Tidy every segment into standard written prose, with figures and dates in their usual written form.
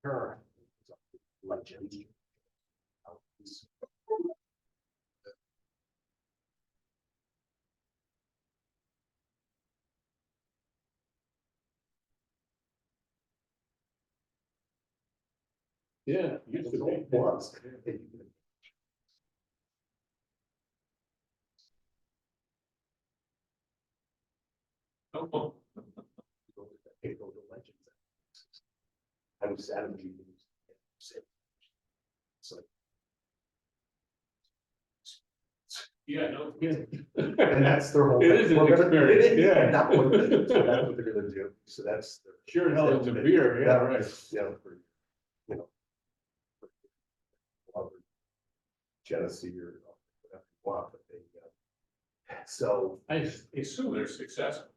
her legend. Yeah, used to be. Was. Oh, I was at a meeting. It's like, yeah, no, yeah. and that's their whole. It is an experience, It is, yeah. that's what they're gonna do. So that's. Sure, hell, it's a beer, yeah, right. Yeah, for, you know. for Genesee or whatever you want, but they, so. I assume they're successful.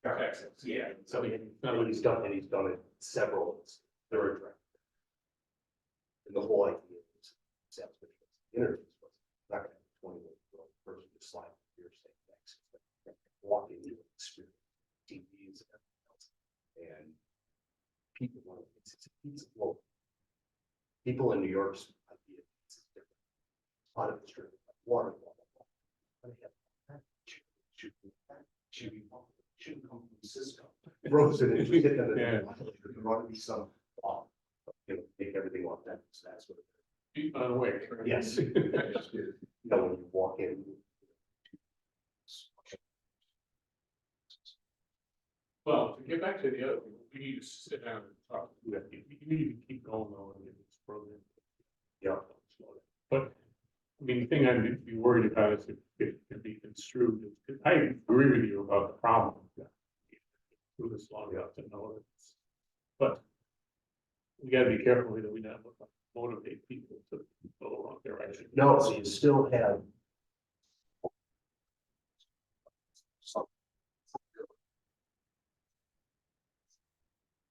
Texas, yeah. So he's done it several, third round. And the whole idea is, interviews was not gonna have 20-year-old person just slide here saying next. Walk into an experience, TVs and everything else. And people want to, it's a pizza flow. People in New York's idea is different. A lot of it's driven by water, blah, blah, blah. But they have shouldn't come from Cisco. Frozen and we hit them. Yeah. There ought to be some, make everything authentic. So that's what. Beat on the way. Yes. You know, when you walk in. Well, to get back to the other, we need to sit down and talk. You need to keep going though in this program. Yeah. But, I mean, the thing I'd be worried about is if it can be construed. I agree with you about the problem. Do this long enough to know it. But we gotta be careful that we not motivate people to go the wrong direction. No, so you still have.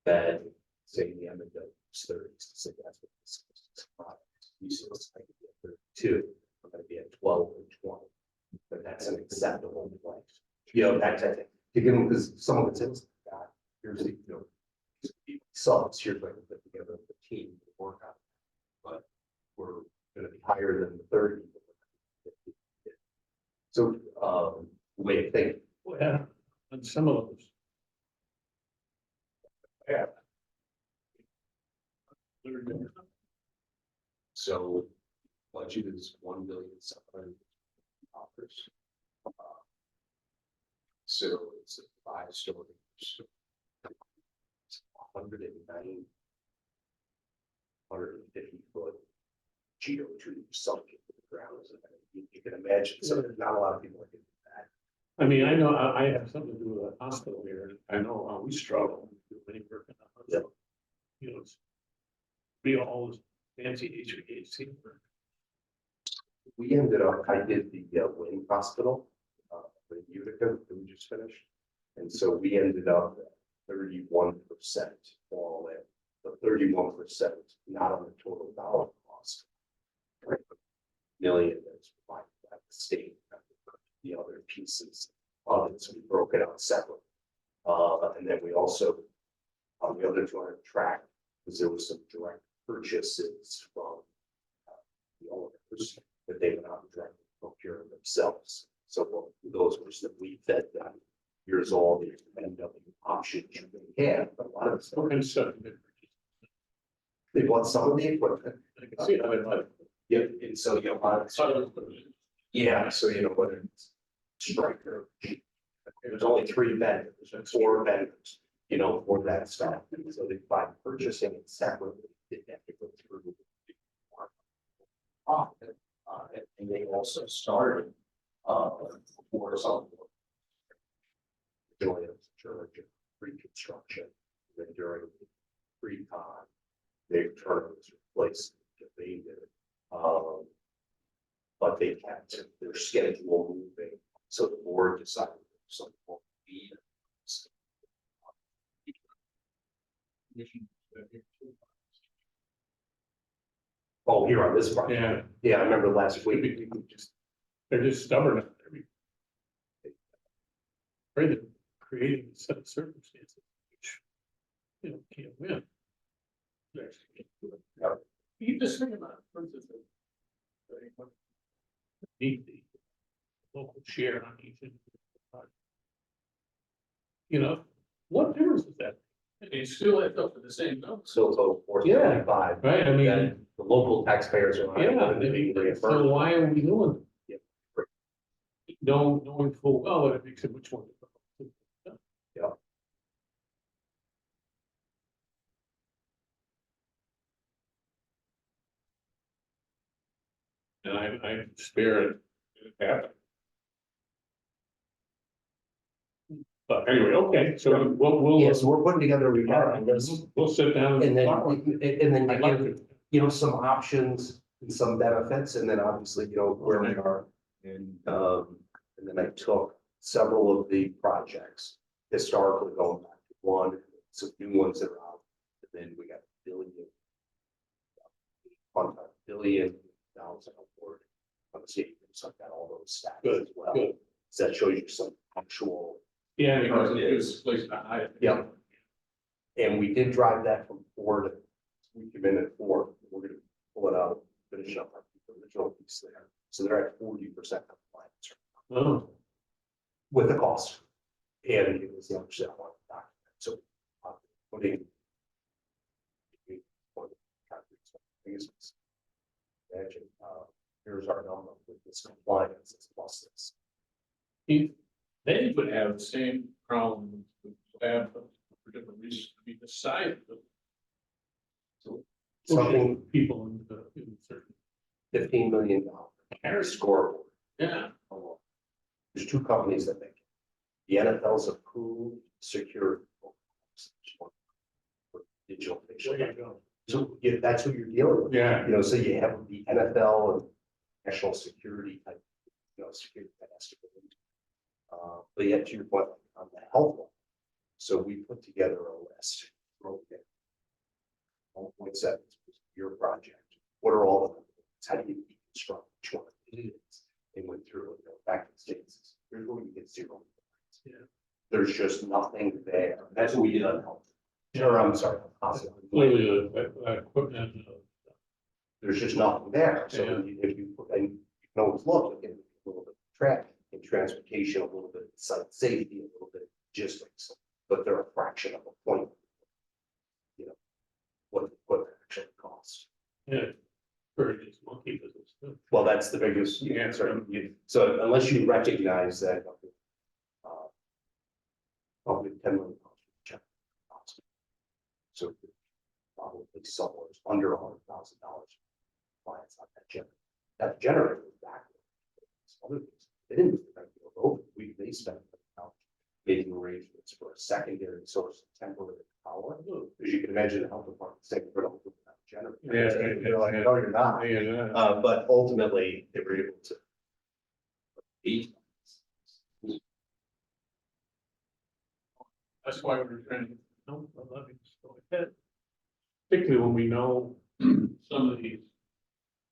That say the end of the 30s, to say that's what this is. You see, it's like 32, I'm gonna be at 12 or 20, but that's an acceptable place. You know, that's I think to give them, because some of it's in God, here's the, subs, here's like put together the team to work on. But we're gonna be higher than the 30. So the way to think. Yeah, and some of those. Yeah. So budget is $1,700,000. So it's a 5-story. 190, 150-foot GO2 sunk into the ground. You can imagine, so not a lot of people are doing that. I mean, I know I have something to do with a hospital here, and I know how we struggle with many work in the hospital. You know, it's be all this fancy HVAC work. We ended up, I did the Wayne Hospital in Utica that we just finished. And so we ended up at 31% all in, but 31% not on the total dollar cost. Right? Million that's provided by the state, the other pieces of it, so we broke it out separately. And then we also, on the other joint track, because there was some direct purchases from the owners that they went out and directly procure themselves. So those were that we fed them. Here's all the NW options you can have, but a lot of stuff. And so They bought some of the equipment. I can see how they might. Yeah, and so you know, a lot of yeah, so you know, whether it's Stryker, there's only 3 vendors and 4 vendors, you know, for that stuff. And so they by purchasing it separately, didn't have to go through the profit. And they also started for some doing during pre-construction, then during the pre-con, they've turned this replace they did it. But they kept their schedule moving, so the board decided some more lead. Oh, here on this project. Yeah, I remember last week. They're just stubborn. Afraid of creating a set of circumstances which, you know, can't win. You just think about, for instance, the local share on each. You know, what difference is that? It still ends up with the same number. So it's over 475. Right, I mean, Then the local taxpayers are. yeah, being so reimbursed. why are we doing? Yeah. Knowing full well that it makes it which one. Yeah. And I spare it happen. But anyway, okay, so we'll. Yeah, so we're putting together a report on this, We'll sit down. and then, talk. I'd like give, to. you know, some options and some benefits, and then obviously, you know, where we are. And then I took several of the projects historically going back to one, some new ones that are out. And then we got $1 billion award on the city, so I've got all those stats Good, as well. good. So that shows you some actual. Yeah, because it gives a place to hide. Yeah. And we did drive that from 4 to, we came in at 4, we're gonna pull it out, finish up our original piece there. So they're at 40% compliance Oh, with the cost. And it was the other set on the document, so. Putting. Imagine, here's our number with this compliance, it's plus this. they would have the same problem with lab for different reasons, I mean, the size of the. Something People in certain. $15 million scoreboard. Yeah. There's 2 companies that make it. The NFL's approved security. For digital facial. There you go. So yeah, that's who you're dealing with. Yeah. You know, so you have the NFL and national security type, you know, security that has to go into. But yet to your point on the health one. So we put together a list. Broke it. 1.7 your project. What are all of them? How do you deconstruct which one it is? They went through, you know, back to the states. Here's where you get 0. Yeah. There's just nothing there. That's what we did on health. Or I'm sorry, hospital. Clearly, equipment. There's just nothing there. So Yeah. if you put, and you can always look at a little bit of traffic and transportation, a little bit of site safety, a little bit of logistics, but they're a fraction of a point. You know, what it actually costs. Yeah. For these monkey business. Well, that's the biggest answer. So unless you recognize that. Probably $10 million. So probably somewhere under $100,000. Clients on that generator. That generator was back. Other things, they didn't over. They spent making arrangements for a secondary source of temporary power. As you can imagine, the health department saying we're not looking at generator. Yeah. They're like, no, you're not. Yeah. But ultimately, they were able to eat. That's why we're trying to, no, let me just go ahead. Particularly when we know some of these,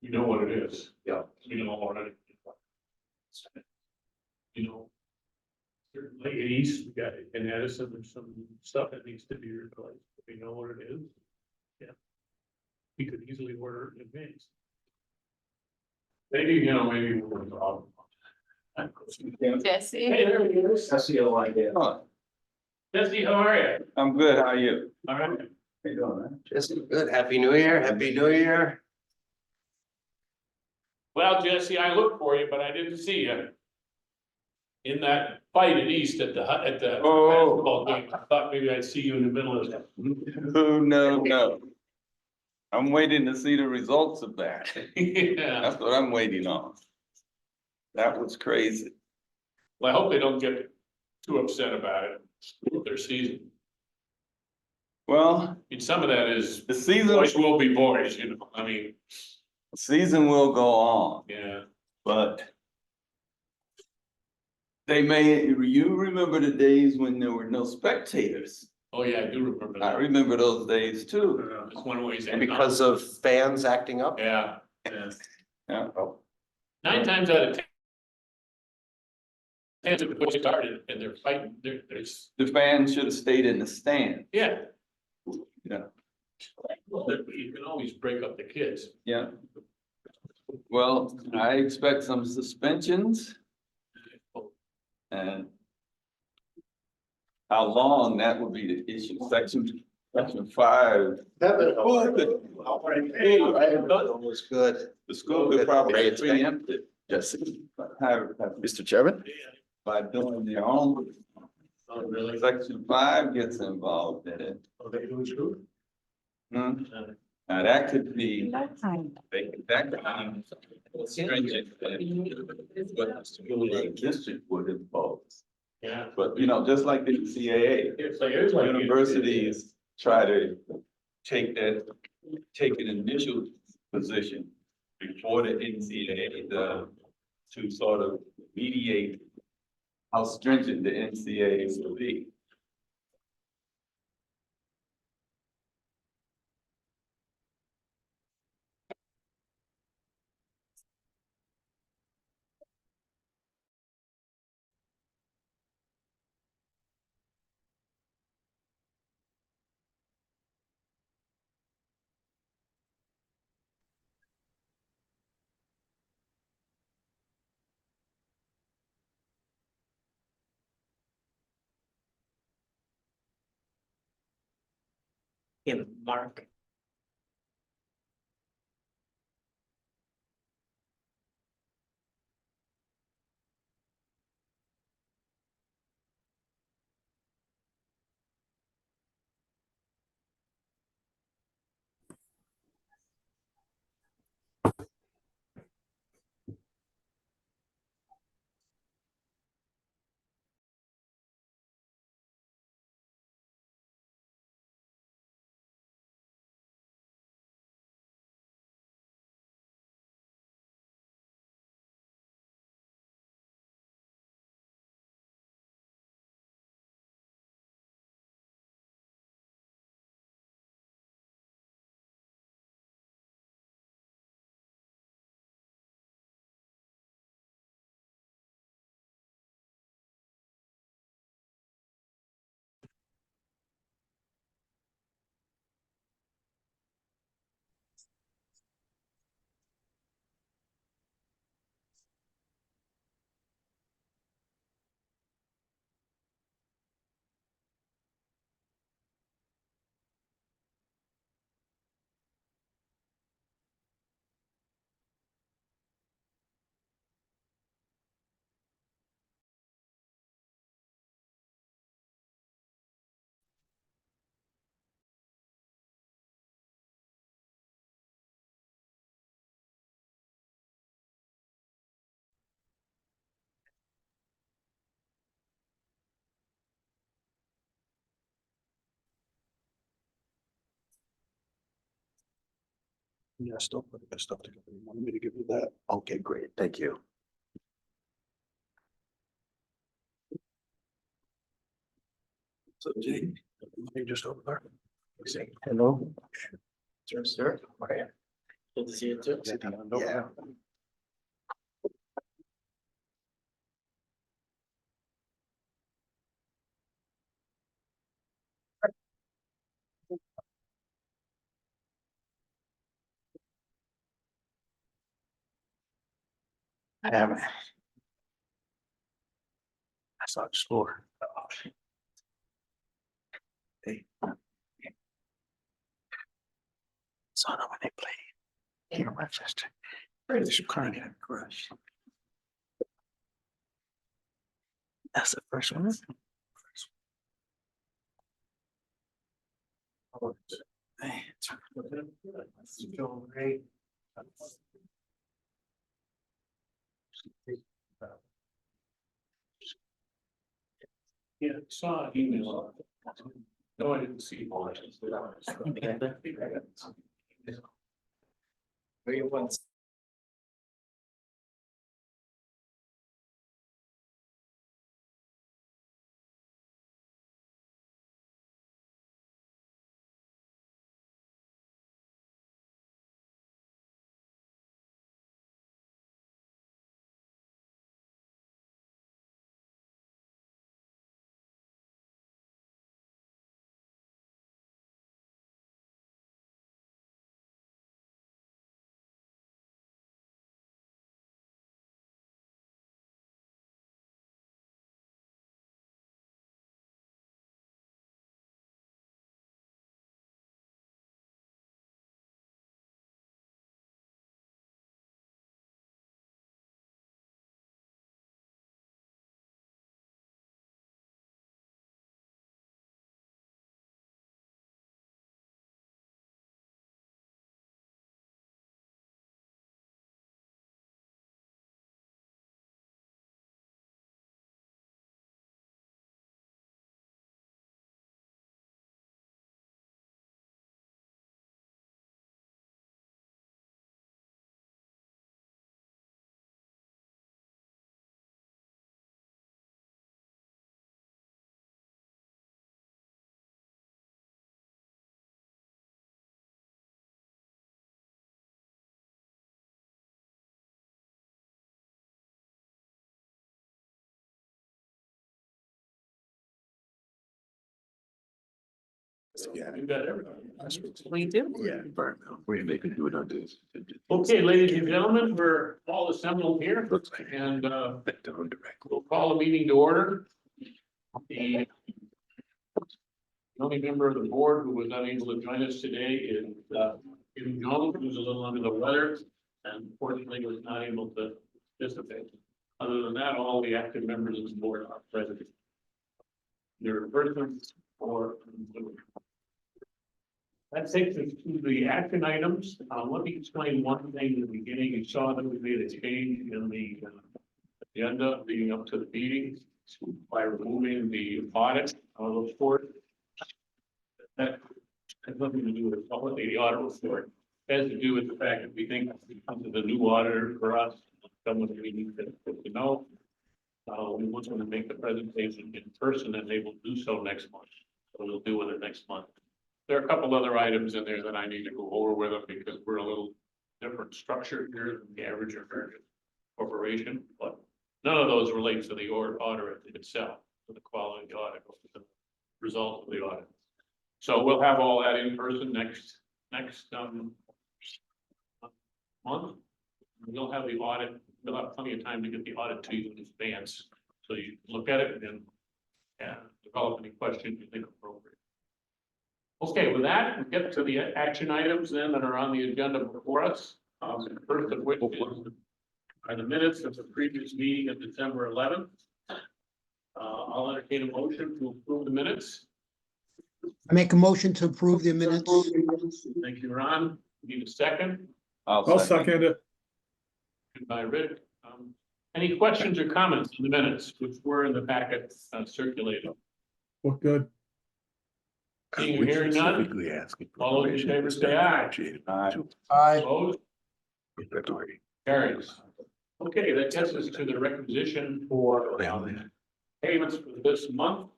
we know what it is. Yeah. We know already. You know. Certainly east, we got in Edison, there's some stuff that needs to be replaced, we know what it is. Yeah. We could easily order it in advance. Maybe, you know, maybe we'll draw. Jesse. Hey, there he is. That's the whole idea. Jesse, how are you? I'm good, how are you? All right. How you doing, man? Just good. Happy New Year. Happy New Year. Well, Jesse, I looked for you, but I didn't see you. In that fight at East at the Oh. basketball game, I thought maybe I'd see you in the middle of that. No. I'm waiting to see the results of that. Yeah, That's what I'm waiting on. That was crazy. well, I hope they don't get too upset about it, with their season. Well, I mean, some of that is, the season boys will be boys, you know, I mean, will go on, yeah. but you remember the days when there were no spectators. Oh, yeah, I do remember I that. remember those days too. It's one way. And because of fans acting up? Yeah, Yeah. 9 times out of 10. Fans have pushed started and they're fighting, there's, The fans should have stayed in the stand. yeah. Yeah. You can always break up the kids. Yeah. Well, I expect some suspensions and how long, that would be the issue. Section 5. Kevin, Was good. The school could probably Great. preempt it. Yes. Have- Mr. Chairman? By doing their own. Oh, really? Section 5 gets involved in it. Oh, they do it too? Hmm. Now, that could be, that could be stringent, but the school or district would impose. Yeah. But, you know, just like the CAA, It's like. universities try to take an initial position before the NCAA does to sort of mediate how stringent the NCAA will be. In Mark. Yeah, still putting that stuff together. You wanted me to give you that? Okay, great. Thank you. So Jake, you just over there. Hello. Sure, sir. Okay. Good to see you too. Yeah. I haven't. I saw the score. Hey. Saw them when they played here in Rochester. British kind of crush. That's the first one. Hey, it's going great. Yeah, saw an email. No, I didn't see. Very once. Yeah. We've got everything. We do. Yeah. Environmental. They could do it on this. Okay, ladies and gentlemen, we're all assembled here Looks like. and That don't direct. we'll call the meeting to order. The only member of the board who was unable to join us today is Kim Jones, who's a little under the weather and fortunately was not able to participate. Other than that, all the active members of the board are present. Your person or that takes us to the action items. Let me explain one thing in the beginning. You saw that we made a change in the agenda leading up to the meeting by removing the audit of the report. That has nothing to do with the audit report. It has to do with the fact that we think because of the new auditor for us, someone we need to know. We want them to make the presentation in person and they will do so next month. So we'll do it next month. There are a couple other items in there that I need to go over with them because we're a little different structure here than the average American corporation, but none of those relate to the audit itself, to the quality of the audit, or the result of the audit. So we'll have all that in person next month. We'll have the audit. We'll have plenty of time to get the audit to you in advance, so you can look at it and develop any questions you think appropriate. Okay, with that, we get to the action items then that are on the agenda before us. First of which are the minutes of the previous meeting of December 11th. I'll entertain a motion to approve the minutes. I make a motion to approve the minutes. Thank you, Ron. Need a second? I'll second it. Second by Rick. Any questions or comments on the minutes which were in the packet circulated? Well, good. Seeing or hearing none? All those in favor say aye. Aye. Opposed? Carries. Okay, that gets us to the requisition for payments for this month.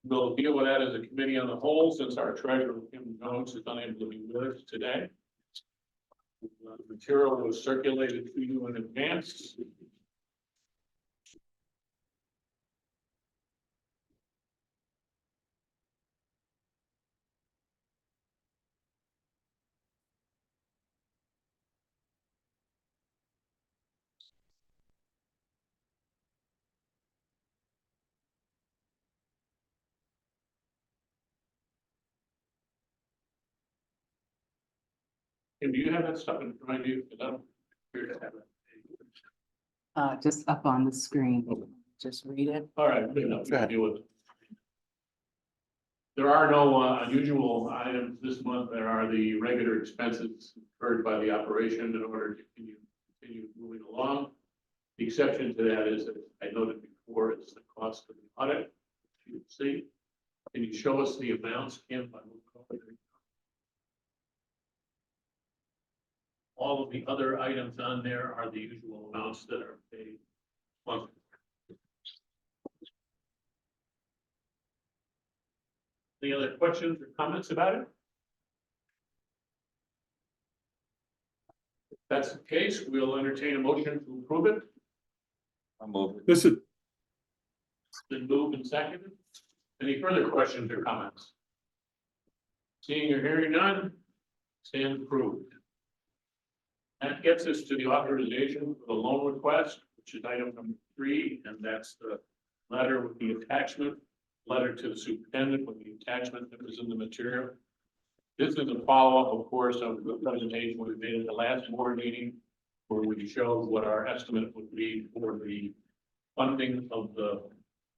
We'll deal with that as a committee on the whole, since our treasurer, Kim Jones, is unable to be with us today. The material was circulated to you in advance. And do you have that stuff in front of you? Because I don't appear to have it. Just up on the screen, just read it. All right, good enough. We'll deal with it. There are no unusual items this month. There are the regular expenses incurred by the operation in order to continue moving along. The exception to that is, that I noted before, is the cost of the audit. You can see. Can you show us the amounts, Kim? All of the other items on there are the usual amounts that are paid monthly. Any other questions or comments about it? If that's the case, we'll entertain a motion to approve it. I'll move it. This is, Been moved and seconded. Any further questions or comments? Seeing or hearing none, stand approved. That gets us to the authorization for the loan request, which is item number 3, and that's the letter with the attachment, letter to the superintendent with the attachment that was in the material. This is a follow-up, of course, of the presentation we made at the last board meeting, where we showed what our estimate would be for the funding of the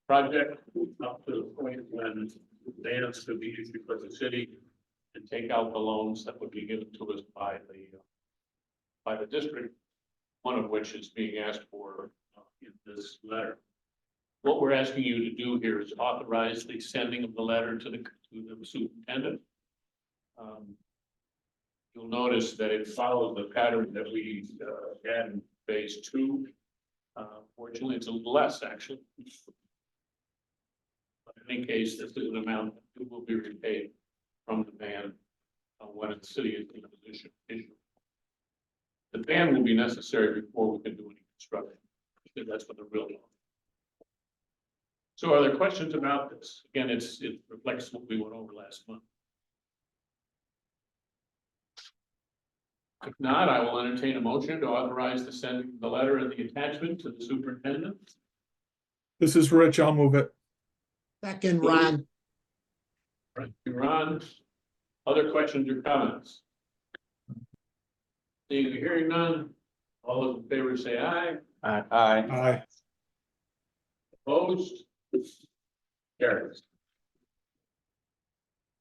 project up to the point when advance could be issued by the city and take out the loans that would be given to us by the district, one of which is being asked for in this letter. What we're asking you to do here is authorize the sending of the letter to the superintendent. You'll notice that it follows the pattern that we had in phase 2. Fortunately, it's a little less actually. But in any case, this is an amount that will be repaid from the ban when the city is in a position to issue. The ban will be necessary before we can do any construction. Because that's what the real. So are there questions about this? Again, it reflects what we went over last month. If not, I will entertain a motion to authorize the sending the letter and the attachment to the superintendent. This is Rich, I'll move it. Second, Ron. Right, Ron, other questions or comments? Seeing or hearing none, all those in favor say aye. Aye. Aye. Opposed? Carries.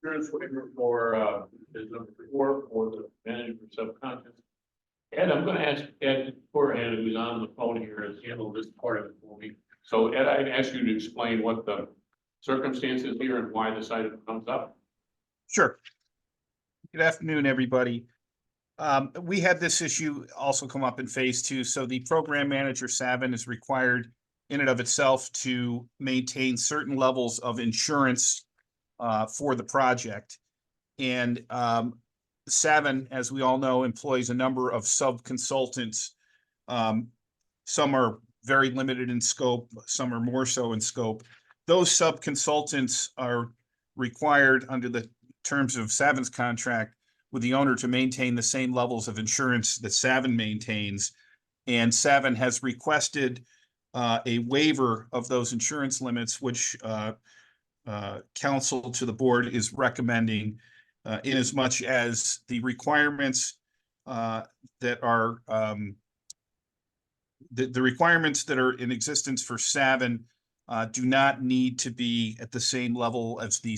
Insurance waiver for, is number 4 for the management subcontract. Ed, I'm gonna ask Ed Corrigan, who's on the phone here, has handled this part of it for me. So Ed, I'd ask you to explain what the circumstances here and why this item comes up. Sure. Good afternoon, everybody. We had this issue also come up in phase 2. So the program manager, Savin, is required in and of itself to maintain certain levels of insurance for the project. And Savin, as we all know, employs a number of sub-consultants. Some are very limited in scope, some are more so in scope. Those sub-consultants are required under the terms of Savin's contract with the owner to maintain the same levels of insurance that Savin maintains. And Savin has requested a waiver of those insurance limits, which counsel to the board is recommending in as much as the requirements that are the requirements that are in existence for Savin do not need to be at the same level as the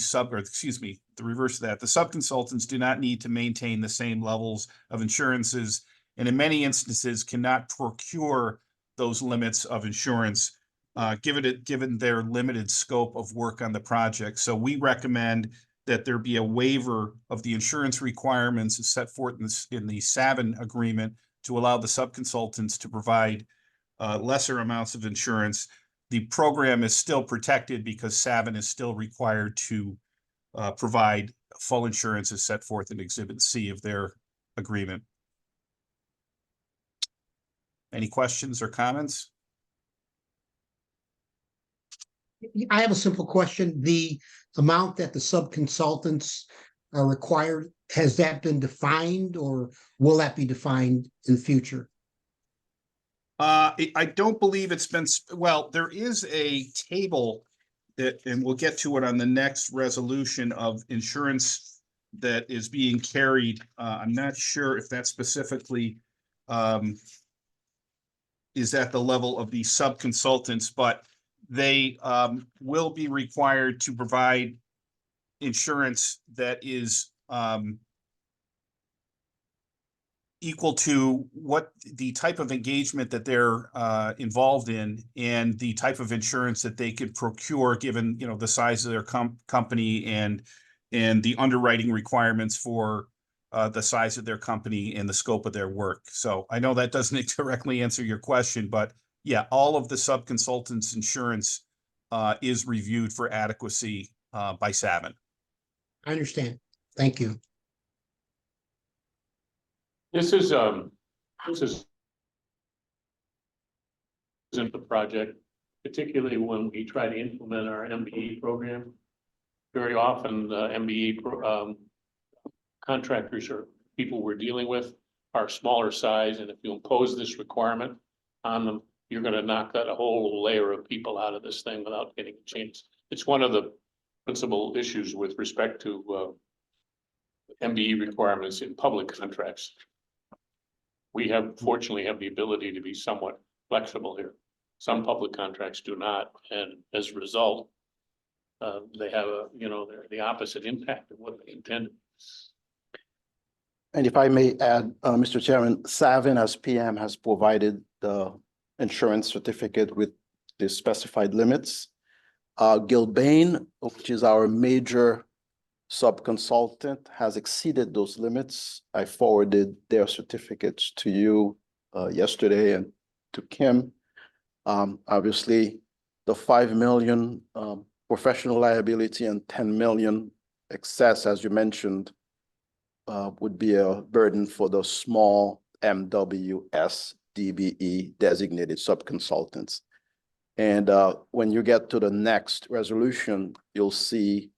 reverse of that. The sub-consultants do not need to maintain the same levels of insurances, and in many instances cannot procure those limits of insurance, given their limited scope of work on the project. So we recommend that there be a waiver of the insurance requirements set forth in the Savin agreement to allow the sub-consultants to provide lesser amounts of insurance. The program is still protected because Savin is still required to provide full insurance as set forth in Exhibit C of their agreement. Any questions or comments? I have a simple question. The amount that the sub-consultants are required, has that been defined or will that be defined in the future? I don't believe it's been, well, there is a table that, and we'll get to it on the next resolution of insurance that is being carried. I'm not sure if that specifically is at the level of the sub-consultants, but they will be required to provide insurance that is equal to what the type of engagement that they're involved in and the type of insurance that they could procure given, you know, the size of their company and the underwriting requirements for the size of their company and the scope of their work. So I know that doesn't directly answer your question, but yeah, all of the sub-consultants insurance is reviewed for adequacy by Savin. I understand. Thank you. This is isn't the project, particularly when we try to implement our MBE program. Very often the MBE contractors or people we're dealing with are smaller size, and if you impose this requirement on them, you're going to knock that a whole layer of people out of this thing without getting a chance. It's one of the principal issues with respect to MBE requirements in public contracts. We fortunately have the ability to be somewhat flexible here. Some public contracts do not, and as a result, they have they're the opposite impact of what they intended. And if I may add, Mr. Chairman, Savin as PM has provided the insurance certificate with the specified limits. Gilbane, which is our major sub-consultant, has exceeded those limits. I forwarded their certificates to you yesterday and to Kim. Obviously, the 5 million professional liability and 10 million excess, as you mentioned, would be a burden for the small MWS DBE designated sub-consultants. And when you get to the next resolution, you'll see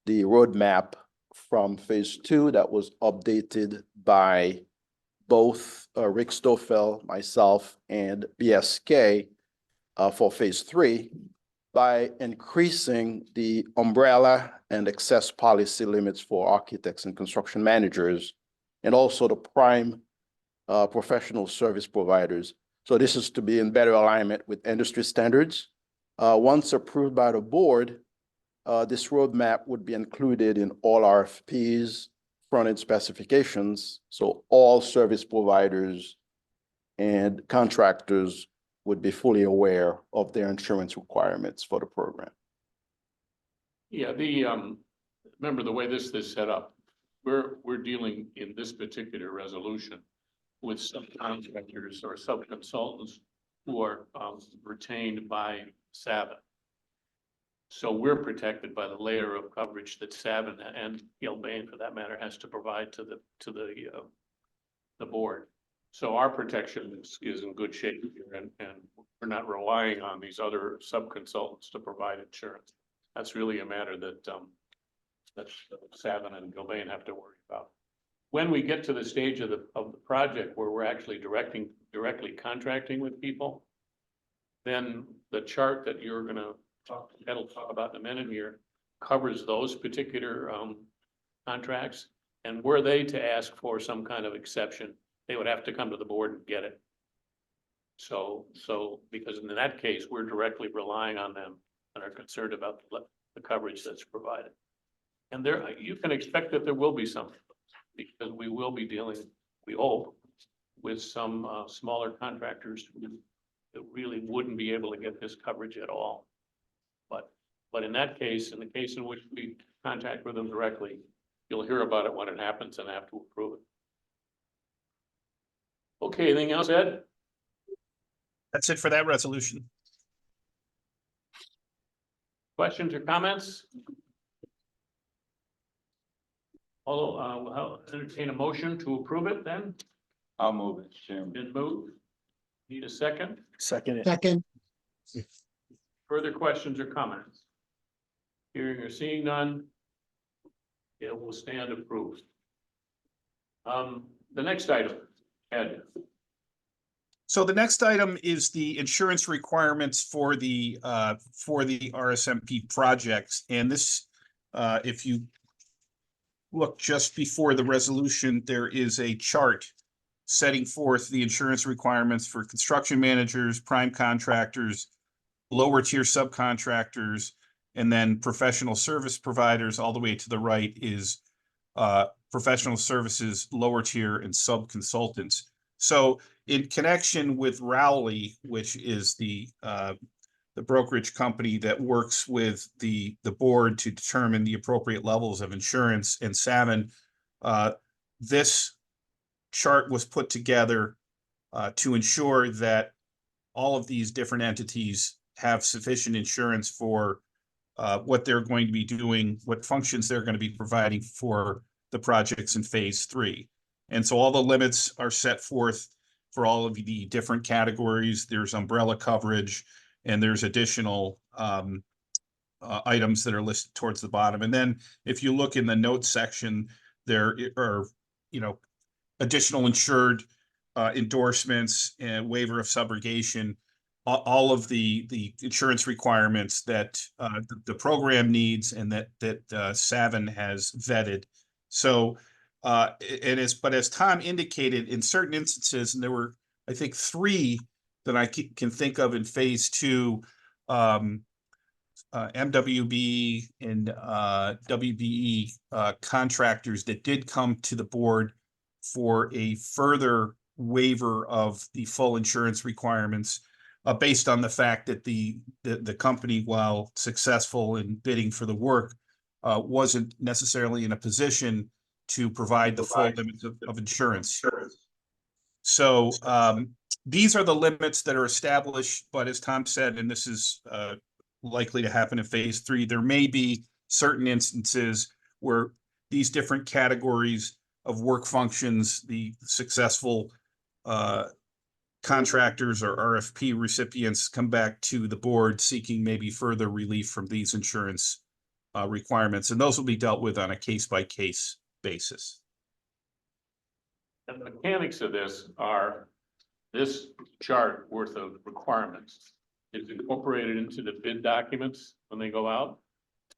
the roadmap from phase 2 that was updated by both Rick Stoffel, myself, and BSK for phase 3 by increasing the umbrella and excess policy limits for architects and construction managers, and also the prime professional service providers. So this is to be in better alignment with industry standards. Once approved by the board, this roadmap would be included in all RFPs, front-end specifications, so all service providers and contractors would be fully aware of their insurance requirements for the program. Yeah, remember the way this is set up, we're dealing in this particular resolution with subcontractors or sub-consultants who are retained by Savin. So we're protected by the layer of coverage that Savin and Gilbane, for that matter, has to provide to the board. So our protection is in good shape here, and we're not relying on these other sub-consultants to provide insurance. That's really a matter that Savin and Gilbane have to worry about. When we get to the stage of the project where we're actually directly contracting with people, then the chart that you're gonna talk about in a minute here covers those particular contracts. And were they to ask for some kind of exception, they would have to come to the board and get it. So because in that case, we're directly relying on them and are concerned about the coverage that's provided. And you can expect that there will be some, because we will be dealing, we hope, with some smaller contractors that really wouldn't be able to get this coverage at all. But in that case, in the case in which we contact with them directly, you'll hear about it when it happens and have to approve it. Okay, anything else, Ed? That's it for that resolution. Questions or comments? Although, I'll entertain a motion to approve it then. I'll move it, Chairman. Been moved. Need a second? Second. Second, Further questions or comments? Hearing or seeing none, it will stand approved. The next item, Ed. So the next item is the insurance requirements for the RSMP projects. And this, if you look just before the resolution, there is a chart setting forth the insurance requirements for construction managers, prime contractors, lower tier subcontractors, and then professional service providers. All the way to the right is professional services, lower tier, and sub-consultants. So in connection with Rowley, which is the brokerage company that works with the board to determine the appropriate levels of insurance, and Savin, this chart was put together to ensure that all of these different entities have sufficient insurance for what they're going to be doing, what functions they're going to be providing for the projects in phase 3. And so all the limits are set forth for all of the different categories. There's umbrella coverage, and there's additional items that are listed towards the bottom. And then if you look in the notes section, there are, additional insured endorsements and waiver of subrogation, all of the insurance requirements that the program needs and that Savin has vetted. So but as Tom indicated, in certain instances, and there were, I think, 3 that I can think of in phase 2, MWB and WBE contractors that did come to the board for a further waiver of the full insurance requirements, based on the fact that the company, while successful in bidding for the work, wasn't necessarily in a position to provide the full limits of insurance. So these are the limits that are established, but as Tom said, and this is likely to happen in phase 3, there may be certain instances where these different categories of work functions, the successful contractors or RFP recipients come back to the board seeking maybe further relief from these insurance requirements, and those will be dealt with on a case-by-case basis. And the mechanics of this are, this chart worth of requirements is incorporated into the bid documents when they go out.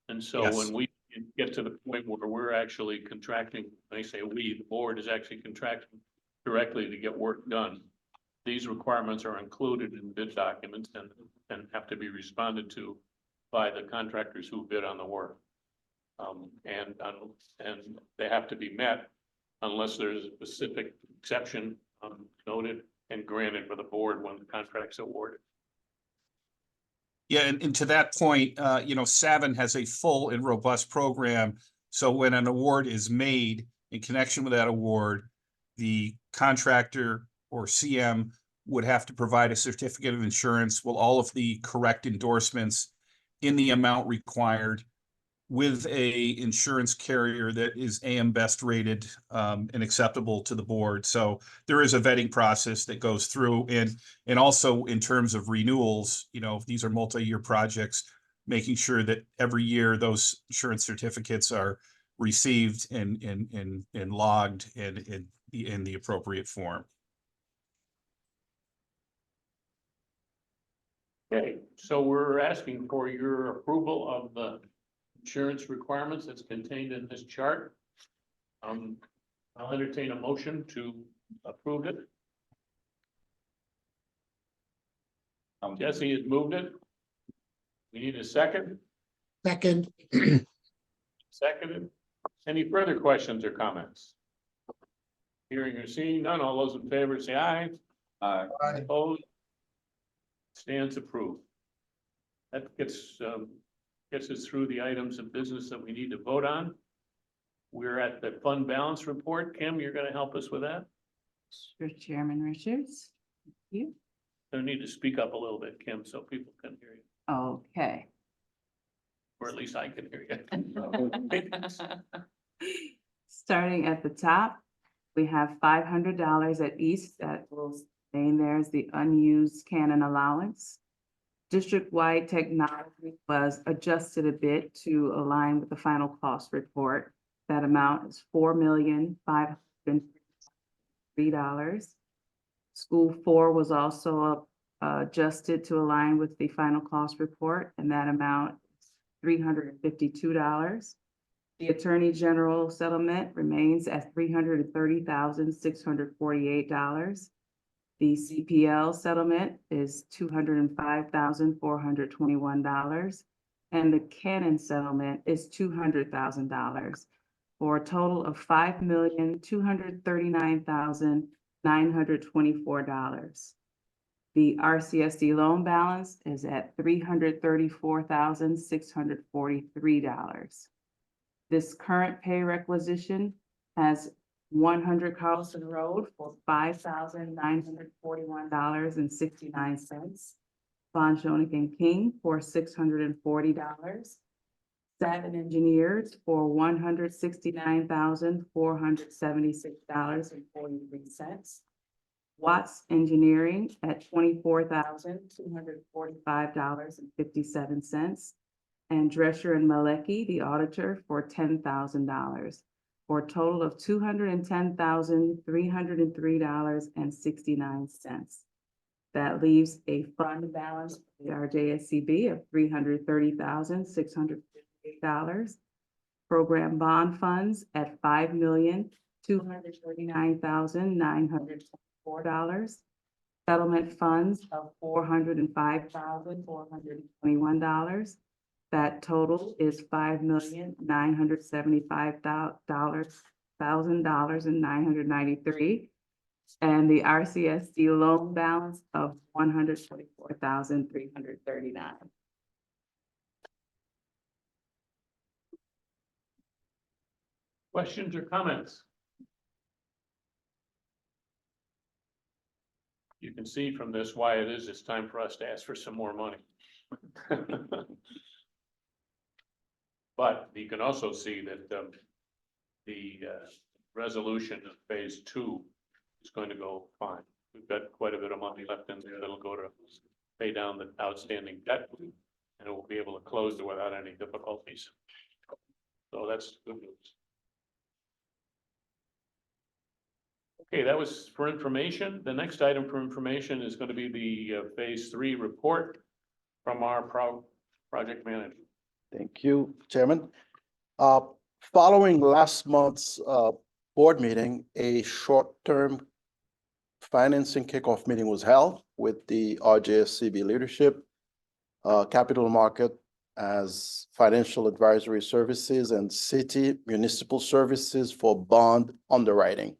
And so Yes. when we get to the point where we're actually contracting, when I say we, the board is actually contracting directly to get work done, these requirements are included in bid documents and have to be responded to by the contractors who bid on the work. And they have to be met unless there's a specific exception noted and granted by the board when the contract's awarded. Yeah, and to that point, Savin has a full and robust program. So when an award is made, in connection with that award, the contractor or CM would have to provide a certificate of insurance with all of the correct endorsements in the amount required, with a insurance carrier that is AM Best rated and acceptable to the board. So there is a vetting process that goes through, and also in terms of renewals, these are multi-year projects, making sure that every year those insurance certificates are received and logged and in the appropriate form. Okay, so we're asking for your approval of the insurance requirements that's contained in this chart. I'll entertain a motion to approve it. Jesse has moved it. We need a second. Second, Seconded. Any further questions or comments? Hearing or seeing none, all those in favor say aye. Aye. Opposed? Stands approved. That gets us through the items of business that we need to vote on. We're at the fund balance report. Kim, you're going to help us with that? Sure, Chairman Richards. Thank you. I need to speak up a little bit, Kim, so people can hear you, Okay. or at least I can hear you. Starting at the top, we have $500 at East that will stay there as the unused Canon allowance. District-wide technology was adjusted a bit to align with the final cost report. That amount is $4,503. School 4 was also adjusted to align with the final cost report, and that amount is $352. The Attorney General settlement remains at $330,648. The CPL settlement is $205,421, and the Canon settlement is $200,000, for a total of $5,239,924. The RCSD loan balance is at $334,643. This current pay requisition has 100 Carlson Road for $5,941.69. Von Schoenig and King for $640. Savin Engineers for $169,476.43. Watts Engineering at $24,245.57. And Drescher and Malecki, the auditor, for $10,000. For a total of $210,303.69. That leaves a fund balance for the RJSCB of $330,658. Program bond funds at $5,239,924. Settlement funds of $405,421. That total is $5,975,993, and the RCSD loan balance of $144,339. Questions or comments? You can see from this why it's time for us to ask for some more money. But you can also see that the resolution of phase 2 is going to go fine. we've got quite a bit of money left in there that'll go to pay down the outstanding debt. And we'll be able to close it without any difficulties. So that's good news. Okay, that was for information. The next item for information is going to be the phase 3 report from our project manager. Thank you, Chairman. Following last month's board meeting, a short-term financing kickoff meeting was held with the RJSCB leadership, capital market as financial advisory services and city municipal services for bond underwriting.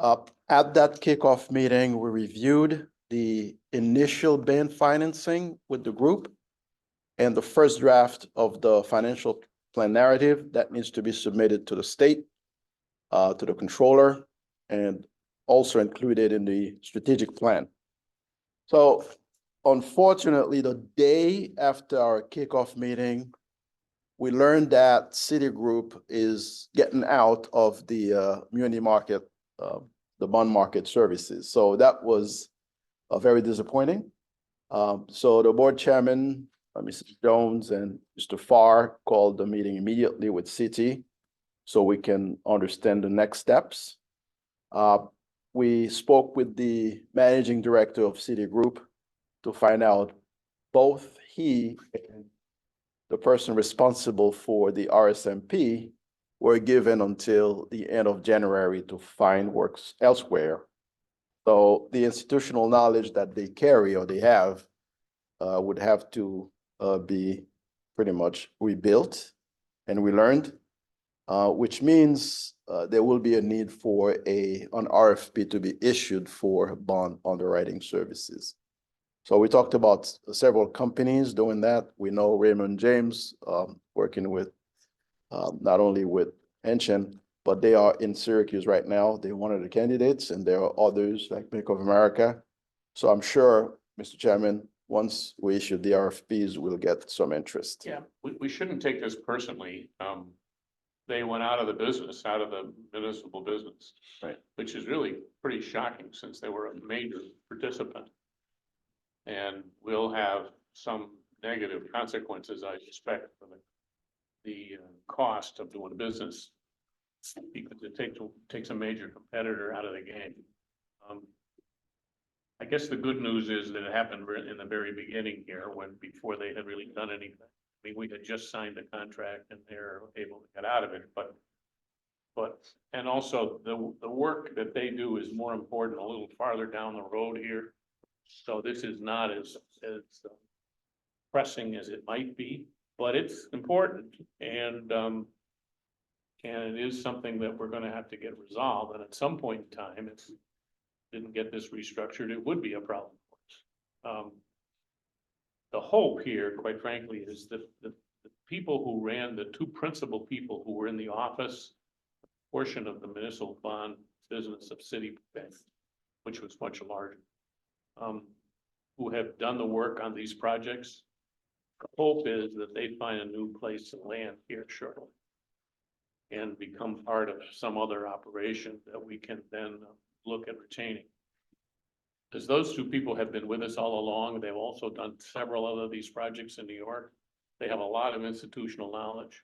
At that kickoff meeting, we reviewed the initial band financing with the group and the first draft of the financial plan narrative that needs to be submitted to the state, to the controller, and also included in the strategic plan. So unfortunately, the day after our kickoff meeting, we learned that Citigroup is getting out of the muni market, the bond market services. So that was very disappointing. So the board chairman, Mr. Jones and Mr. Farr, called the meeting immediately with Citi so we can understand the next steps. We spoke with the managing director of Citigroup to find out both he and the person responsible for the RSMP were given until the end of January to find works elsewhere. So the institutional knowledge that they carry or they have would have to be pretty much rebuilt and relearned, which means there will be a need for an RFP to be issued for bond underwriting services. So we talked about several companies doing that. We know Raymond James working with not only with Henshin, but they are in Syracuse right now. They're one of the candidates, and there are others like Bank of America. So I'm sure, Mr. Chairman, once we issue the RFPs, we'll get some interest. Yeah, we shouldn't take this personally. They went out of the business, out of the municipal business. Right. Which is really pretty shocking since they were a major participant. And will have some negative consequences, I suspect, for the cost of doing business. Because it takes a major competitor out of the game. I guess the good news is that it happened in the very beginning here, before they had really done anything. I mean, we had just signed the contract and they're able to get out of it, but and also the work that they do is more important a little farther down the road here. So this is not as pressing as it might be, but it's important and it is something that we're going to have to get resolved. And at some point in time, if we didn't get this restructured, it would be a problem for us. The hope here, quite frankly, is that the people who ran, the two principal people who were in the office portion of the municipal bond business of Citibank, which was much larger, who have done the work on these projects. The hope is that they find a new place to land here shortly and become part of some other operation that we can then look at retaining. Because those two people have been with us all along. They've also done several other of these projects in New York. They have a lot of institutional knowledge,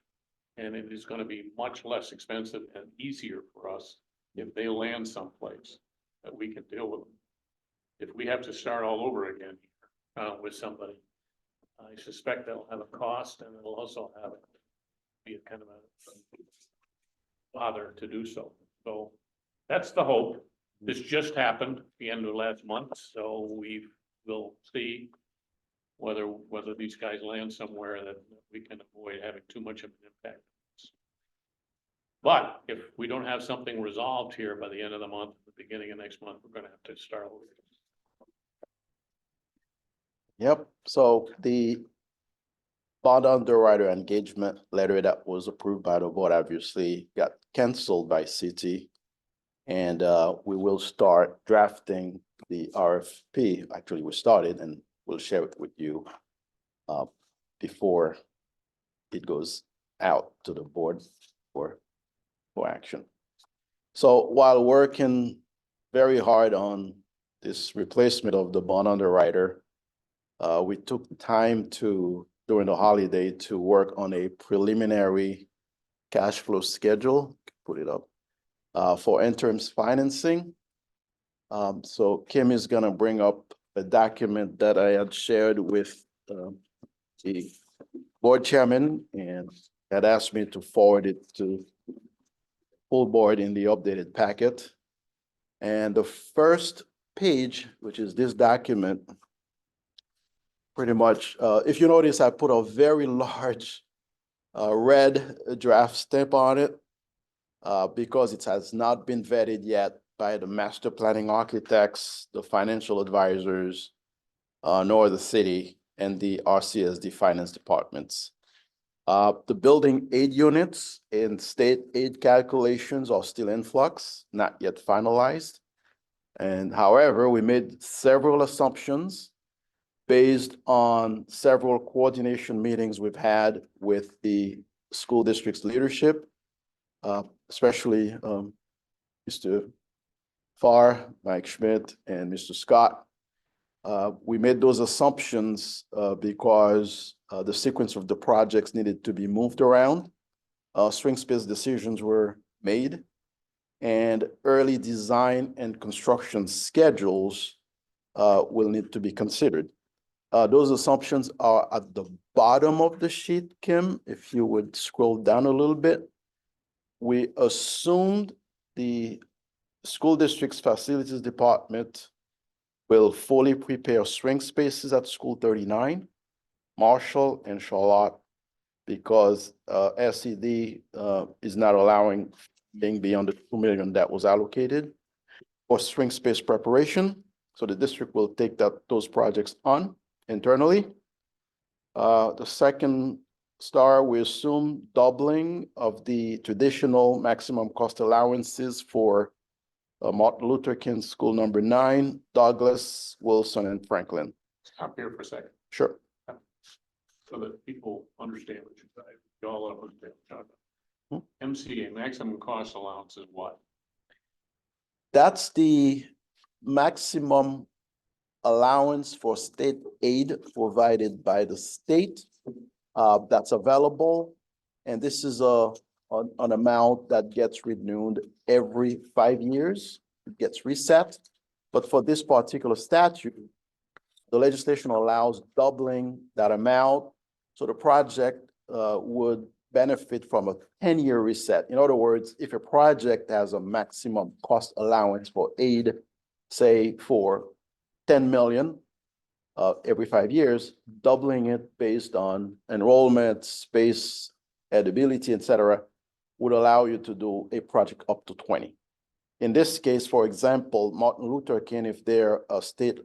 and it is going to be much less expensive and easier for us if they land someplace that we can deal with them. If we have to start all over again with somebody, I suspect that'll have a cost, and it'll also have be a kind of a bother to do so. So that's the hope. This just happened at the end of last month, so we'll see whether these guys land somewhere that we can avoid having too much of an impact. But if we don't have something resolved here by the end of the month, the beginning of next month, we're going to have to start over. Yep. So the bond underwriter engagement letter that was approved by the board obviously got canceled by Citi. And we will start drafting the RFP. Actually, we started, and we'll share it with you before it goes out to the board for action. So while working very hard on this replacement of the bond underwriter. We took time during the holiday to work on a preliminary cash flow schedule, put it up, for interim financing. So Kim is gonna bring up a document that I had shared with the board chairman and had asked me to forward it to full board in the updated packet. And the first page, which is this document, pretty much, if you notice, I put a very large red draft stamp on it because it has not been vetted yet by the master planning architects, the financial advisors, nor the city and the RCSD finance departments. The building aid units and state aid calculations are still in flux, not yet finalized. And however, we made several assumptions based on several coordination meetings we've had with the school district's leadership, especially Mr. Farr, Mike Schmidt, and Mr. Scott. We made those assumptions because the sequence of the projects needed to be moved around. Swing space decisions were made, and early design and construction schedules will need to be considered. Those assumptions are at the bottom of the sheet, Kim, if you would scroll down a little bit. We assumed the school district's facilities department will fully prepare swing spaces at School 39, Marshall, and Charlotte, because SED is not allowing being beyond the 2 million that was allocated for swing space preparation. So the district will take those projects on internally. The second star, we assume doubling of the traditional maximum cost allowances for Martin Luther King School number 9, Douglas, Wilson, and Franklin. Stop here for a second, Sure. so that people understand what you're saying. You all understand what you're talking about. MCA, maximum cost allowance, is what? That's the maximum allowance for state aid provided by the state that's available. And this is an amount that gets renewed every 5 years. It gets reset. But for this particular statute, the legislation allows doubling that amount. So the project would benefit from a 10-year reset. In other words, if a project has a maximum cost allowance for aid, say for 10 million every 5 years, doubling it based on enrollment, space, edibility, et cetera, would allow you to do a project up to 20. In this case, for example, Martin Luther King, if their state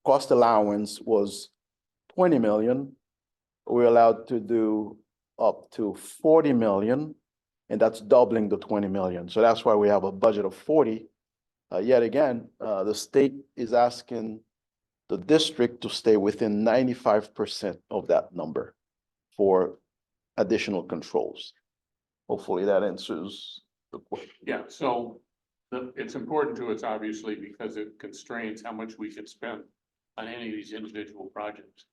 cost allowance was 20 million, we're allowed to do up to 40 million, and that's doubling the 20 million. So that's why we have a budget of 40. Yet again, the state is asking the district to stay within 95% of that number for additional controls. Hopefully that answers the question. Yeah, so it's important to us, obviously, because it constrains how much we can spend on any of these individual projects.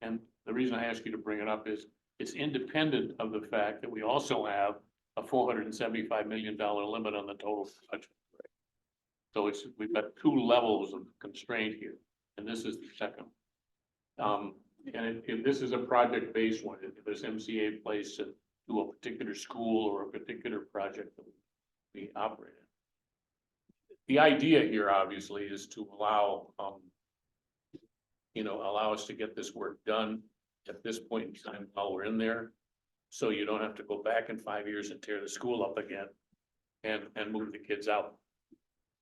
And the reason I ask you to bring it up is it's independent of the fact that we also have a $475 million limit on the total budget. So we've got 2 levels of constraint here, and this is the second. And if this is a project-based one, if there's MCA place to do a particular school or a particular project that we operate in. The idea here, obviously, is to allow, allow us to get this work done at this point in time while we're in there. So you don't have to go back in 5 years and tear the school up again and move the kids out.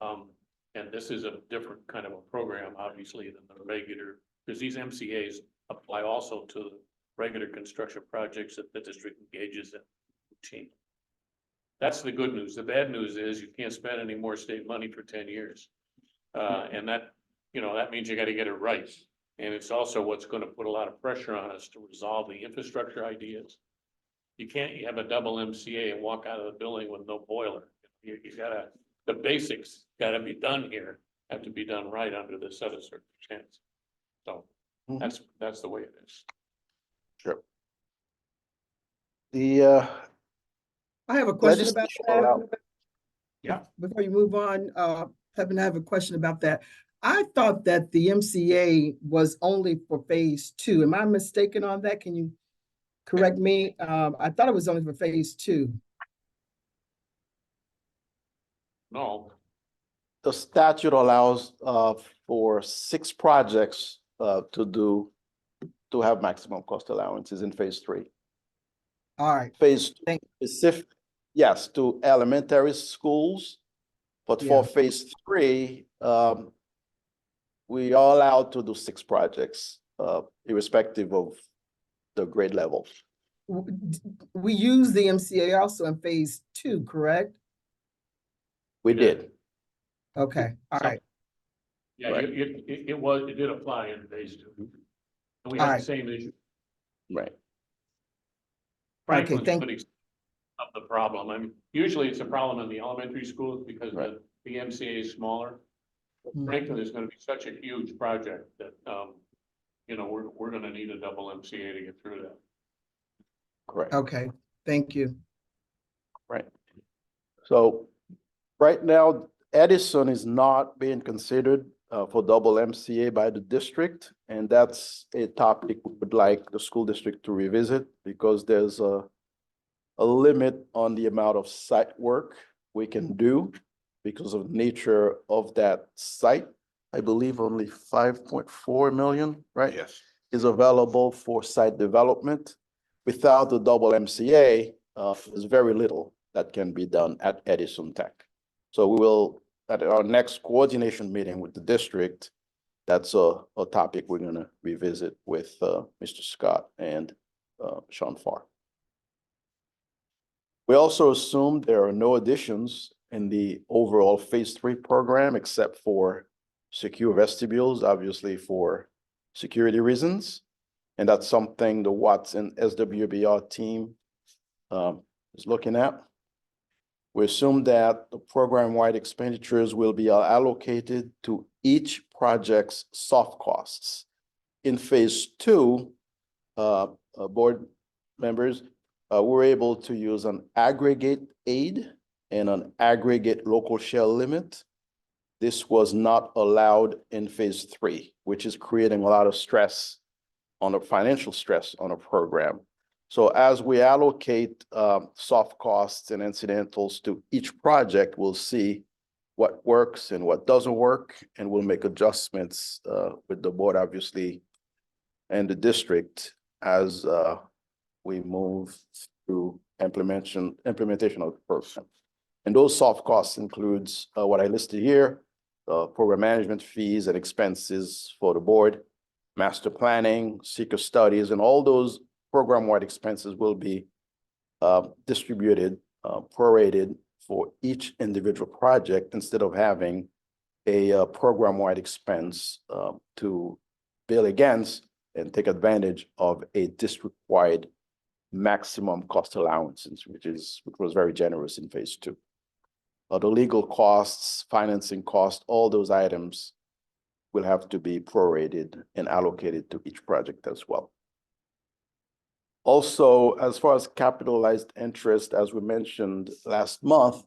And this is a different kind of a program, obviously, than the regular, because these MCAs apply also to the regular construction projects that the district engages in routine. That's the good news. The bad news is you can't spend any more state money for 10 years. And that means you got to get it right. And it's also what's going to put a lot of pressure on us to resolve the infrastructure ideas. You can't have a double MCA and walk out of the building with no boiler. You gotta, the basics gotta be done here. have to be done right under this set of circumstances. So Mhm. that's the way it is. Sure. The I have a question about legislation that. allow- Yeah. Before you move on, Kevin, I have a question about that. I thought that the MCA was only for phase two. Am I mistaken on that? Can you correct me? I thought it was only for phase two. No, the statute allows for 6 projects to have maximum cost allowances in phase 3. All right, Phase Thank- specific, yes, to elementary schools, but for Yeah. phase 3, we are allowed to do 6 projects, irrespective of the grade level. we use the MCA also in phase two, correct? We Yeah. did, Okay, all right, yeah, Right. it did apply in phase 2. And we had the Alright. same issue. right. Franklin's thank- pretty of the problem. I mean, usually it's a problem in the elementary schools because Right. the MCA is smaller. Mhm. Franklin is gonna be such a huge project that, you know, we're gonna need a double MCA to get through that. Correct. okay, thank you. Right. So right now, Edison is not being considered for double MCA by the district. And that's a topic we would like the school district to revisit because there's a limit on the amount of site work we can do because of the nature of that site. I believe only 5.4 million, right? Yes. Is available for site development. Without the double MCA, there's very little that can be done at Edison Tech. So we will, at our next coordination meeting with the district, that's a topic we're gonna revisit with Mr. Scott and Sean Farr. We also assume there are no additions in the overall phase 3 program except for secure vestibules, obviously for security reasons. And that's something the Watson SWBR team is looking at. We assume that the program-wide expenditures will be allocated to each project's soft costs. In phase 2, board members, we're able to use an aggregate aid and an aggregate local share limit. This was not allowed in phase 3, which is creating a lot of stress on a financial stress on a program. So as we allocate soft costs and incidentals to each project, we'll see what works and what doesn't work, and we'll make adjustments with the board, obviously, and the district as we move through implementation of the program. And those soft costs includes what I listed here, program management fees and expenses for the board, master planning, seeker studies, and all those program-wide expenses will be distributed, prorated for each individual project instead of having a program-wide expense to bill against and take advantage of a district-wide maximum cost allowances, which was very generous in phase 2. The legal costs, financing costs, all those items will have to be prorated and allocated to each project as well. Also, as far as capitalized interest, as we mentioned last month,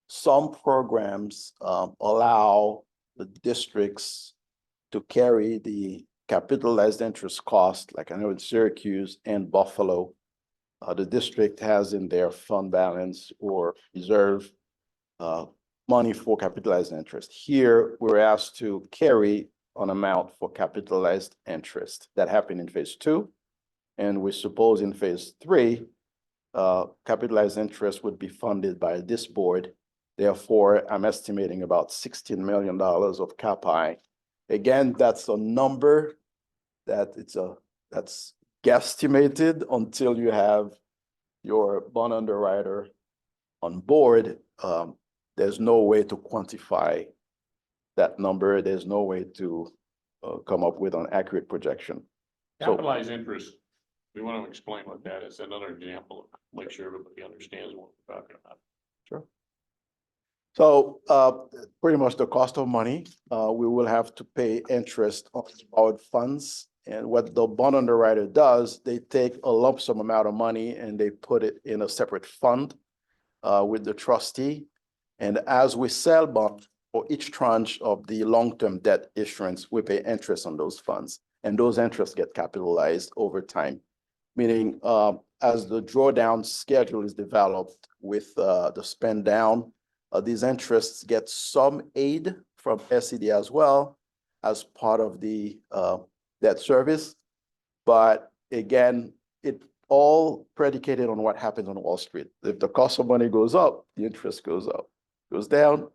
some programs allow the districts to carry the capitalized interest cost, like I know in Syracuse and Buffalo, the district has in their fund balance or reserve money for capitalized interest. Here, we're asked to carry an amount for capitalized interest. That happened in phase 2. And we suppose in phase 3, capitalized interest would be funded by this board. Therefore, I'm estimating about $16 million of CAPI. Again, that's a number that's guesstimated until you have your bond underwriter on board. There's no way to quantify that number. There's no way to come up with an accurate projection. Capitalized interest, we want to explain what that is, another example, make sure everybody understands what we're talking about. Sure. So pretty much the cost of money, we will have to pay interest on borrowed funds. And what the bond underwriter does, they take a lump sum amount of money and they put it in a separate fund with the trustee. And as we sell bonds for each tranche of the long-term debt issuance, we pay interest on those funds. And those interests get capitalized over time, meaning as the drawdown schedule is developed with the spend down, these interests get some aid from SCD as well as part of the debt service. But again, it all predicated on what happens on Wall Street. If the cost of money goes up, the interest goes up. Goes down,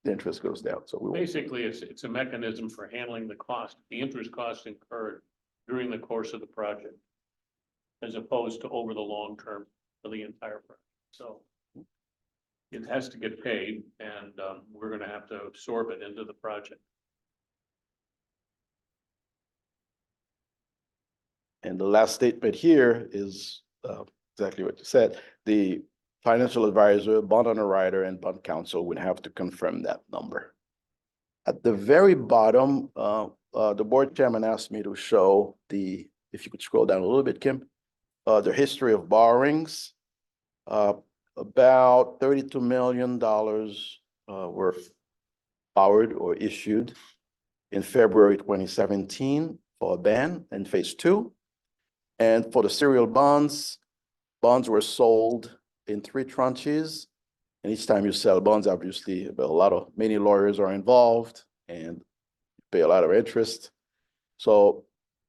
the interest goes down. So we Basically, it's a mechanism for handling the cost, the interest costs incurred during the course of the project, as opposed to over the long term for the entire project. So it has to get paid, and we're gonna have to absorb it into the project. And the last statement here is exactly what you said. The financial advisor, bond underwriter, and bond counsel would have to confirm that number. At the very bottom, the board chairman asked me to show if you could scroll down a little bit, Kim, the history of borrowings. About $32 million were borrowed or issued in February 2017 for a ban in phase 2. And for the serial bonds were sold in 3 tranches. And each time you sell bonds, obviously, many lawyers are involved and pay a lot of interest. So,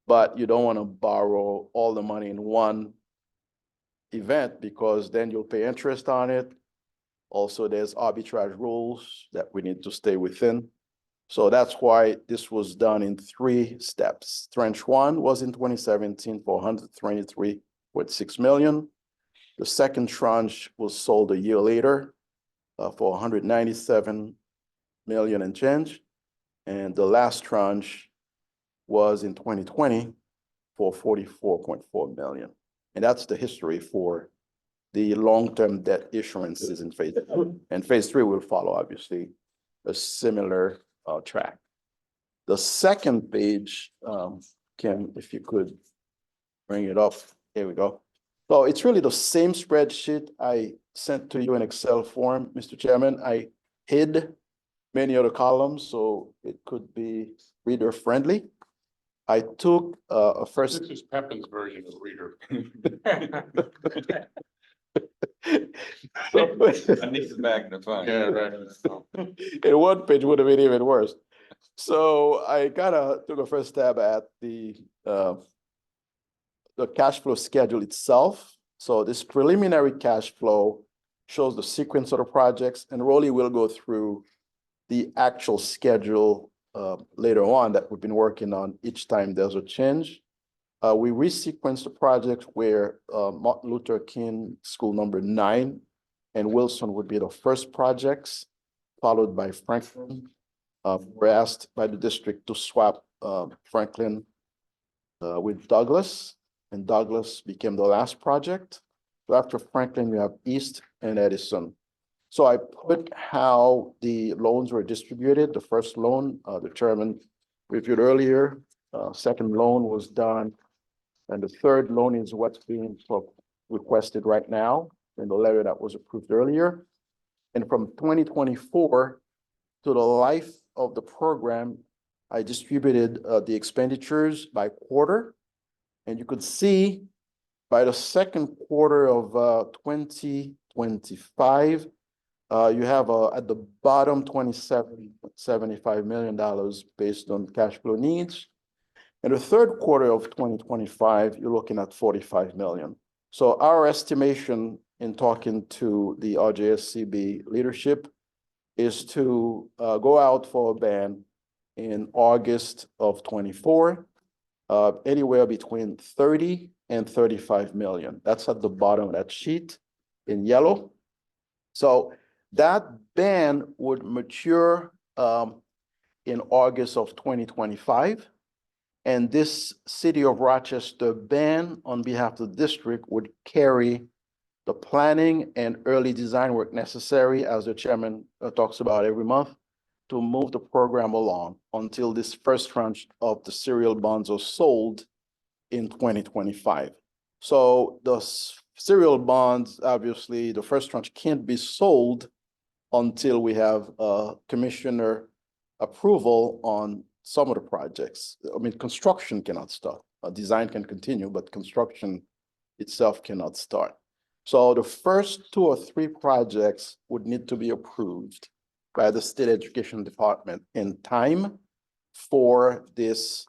but you don't want to borrow all the money in one event because then you'll pay interest on it. Also, there's arbitrage rules that we need to stay within. So that's why this was done in 3 steps. Tranche 1 was in 2017 for $123.6 million. The second tranche was sold a year later for $197 million and change. And the last tranche was in 2020 for $44.4 million. And that's the history for the long-term debt issuances in phase 2. And phase 3 will follow, obviously, a similar track. The second page, Kim, if you could bring it up. Here we go. So it's really the same spreadsheet I sent to you in Excel form, Mr. Chairman. I hid many of the columns so it could be reader friendly. I took a first. This is Pepin's version of reader. I need to magnify. Yeah, right. In one page would have been even worse. So I kind of took a first stab at the cash flow schedule itself. So this preliminary cash flow shows the sequence of the projects, and Rolly will go through the actual schedule later on that we've been working on each time there's a change. We resequenced the project where Martin Luther King School number 9 and Wilson would be the first projects, followed by Franklin. We're asked by the district to swap Franklin with Douglas, and Douglas became the last project. So after Franklin, you have East and Edison. So I put how the loans were distributed. The first loan, the chairman reviewed earlier. Second loan was done. And the third loan is what's being requested right now in the letter that was approved earlier. And from 2024 to the life of the program, I distributed the expenditures by quarter. And you could see by the second quarter of 2025, you have at the bottom $27.75 million based on cash flow needs. In the third quarter of 2025, you're looking at $45 million. So our estimation in talking to the RJSCB leadership is to go out for a ban in August of 24, anywhere between 30 and 35 million. That's at the bottom of that sheet in yellow. So that ban would mature in August of 2025. And this City of Rochester ban on behalf of the district would carry the planning and early design work necessary, as the chairman talks about every month, to move the program along until this first tranche of the serial bonds are sold in 2025. So the serial bonds, obviously, the first tranche can't be sold until we have commissioner approval on some of the projects. I mean, construction cannot start. Design can continue, but construction itself cannot start. So the first 2 or 3 projects would need to be approved by the State Education Department in time for this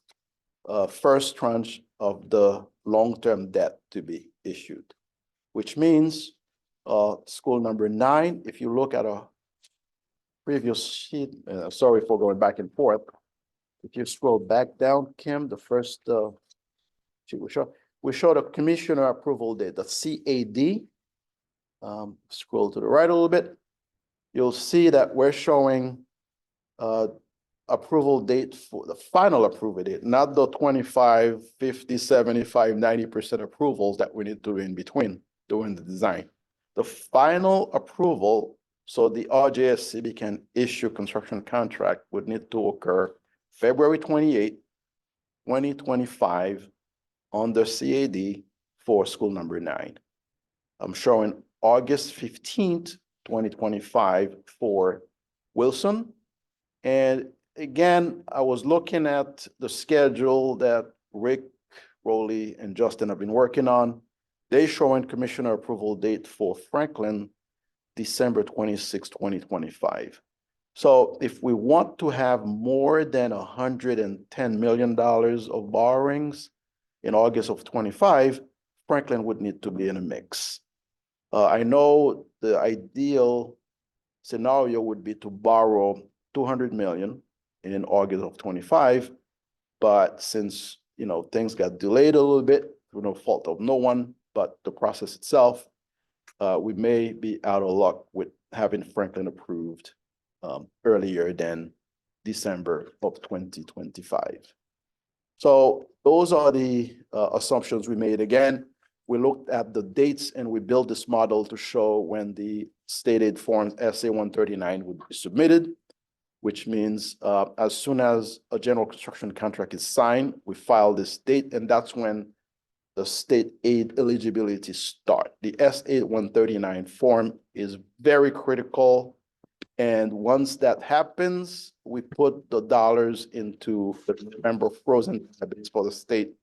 first tranche of the long-term debt to be issued, which means school number 9, if you look at a previous sheet, sorry for going back and forth. If you scroll back down, Kim, the first sheet we showed a commissioner approval date, the CAD. Scroll to the right a little bit. You'll see that we're showing approval date for the final approval date, not the 25, 50, 75, 90% approvals that we need to do in between doing the design. The final approval, so the RJSCB can issue construction contract, would need to occur February 28, 2025 on the CAD for school number 9. I'm showing August 15th, 2025 for Wilson. And again, I was looking at the schedule that Rick, Rowley, and Justin have been working on. They showing commissioner approval date for Franklin, December 26, 2025. So if we want to have more than $110 million of borrowings in August of 25, Franklin would need to be in a mix. I know the ideal scenario would be to borrow $200 million in August of 25, but since things got delayed a little bit through no fault of no one, but the process itself, we may be out of luck with having Franklin approved earlier than December of 2025. So those are the assumptions we made. Again, we looked at the dates and we built this model to show when the state aid form SA-139 would be submitted, which means as soon as a general construction contract is signed, we file this date, and that's when the state aid eligibility start. The SA-139 form is very critical. And once that happens, we put the dollars into the November frozen database for the state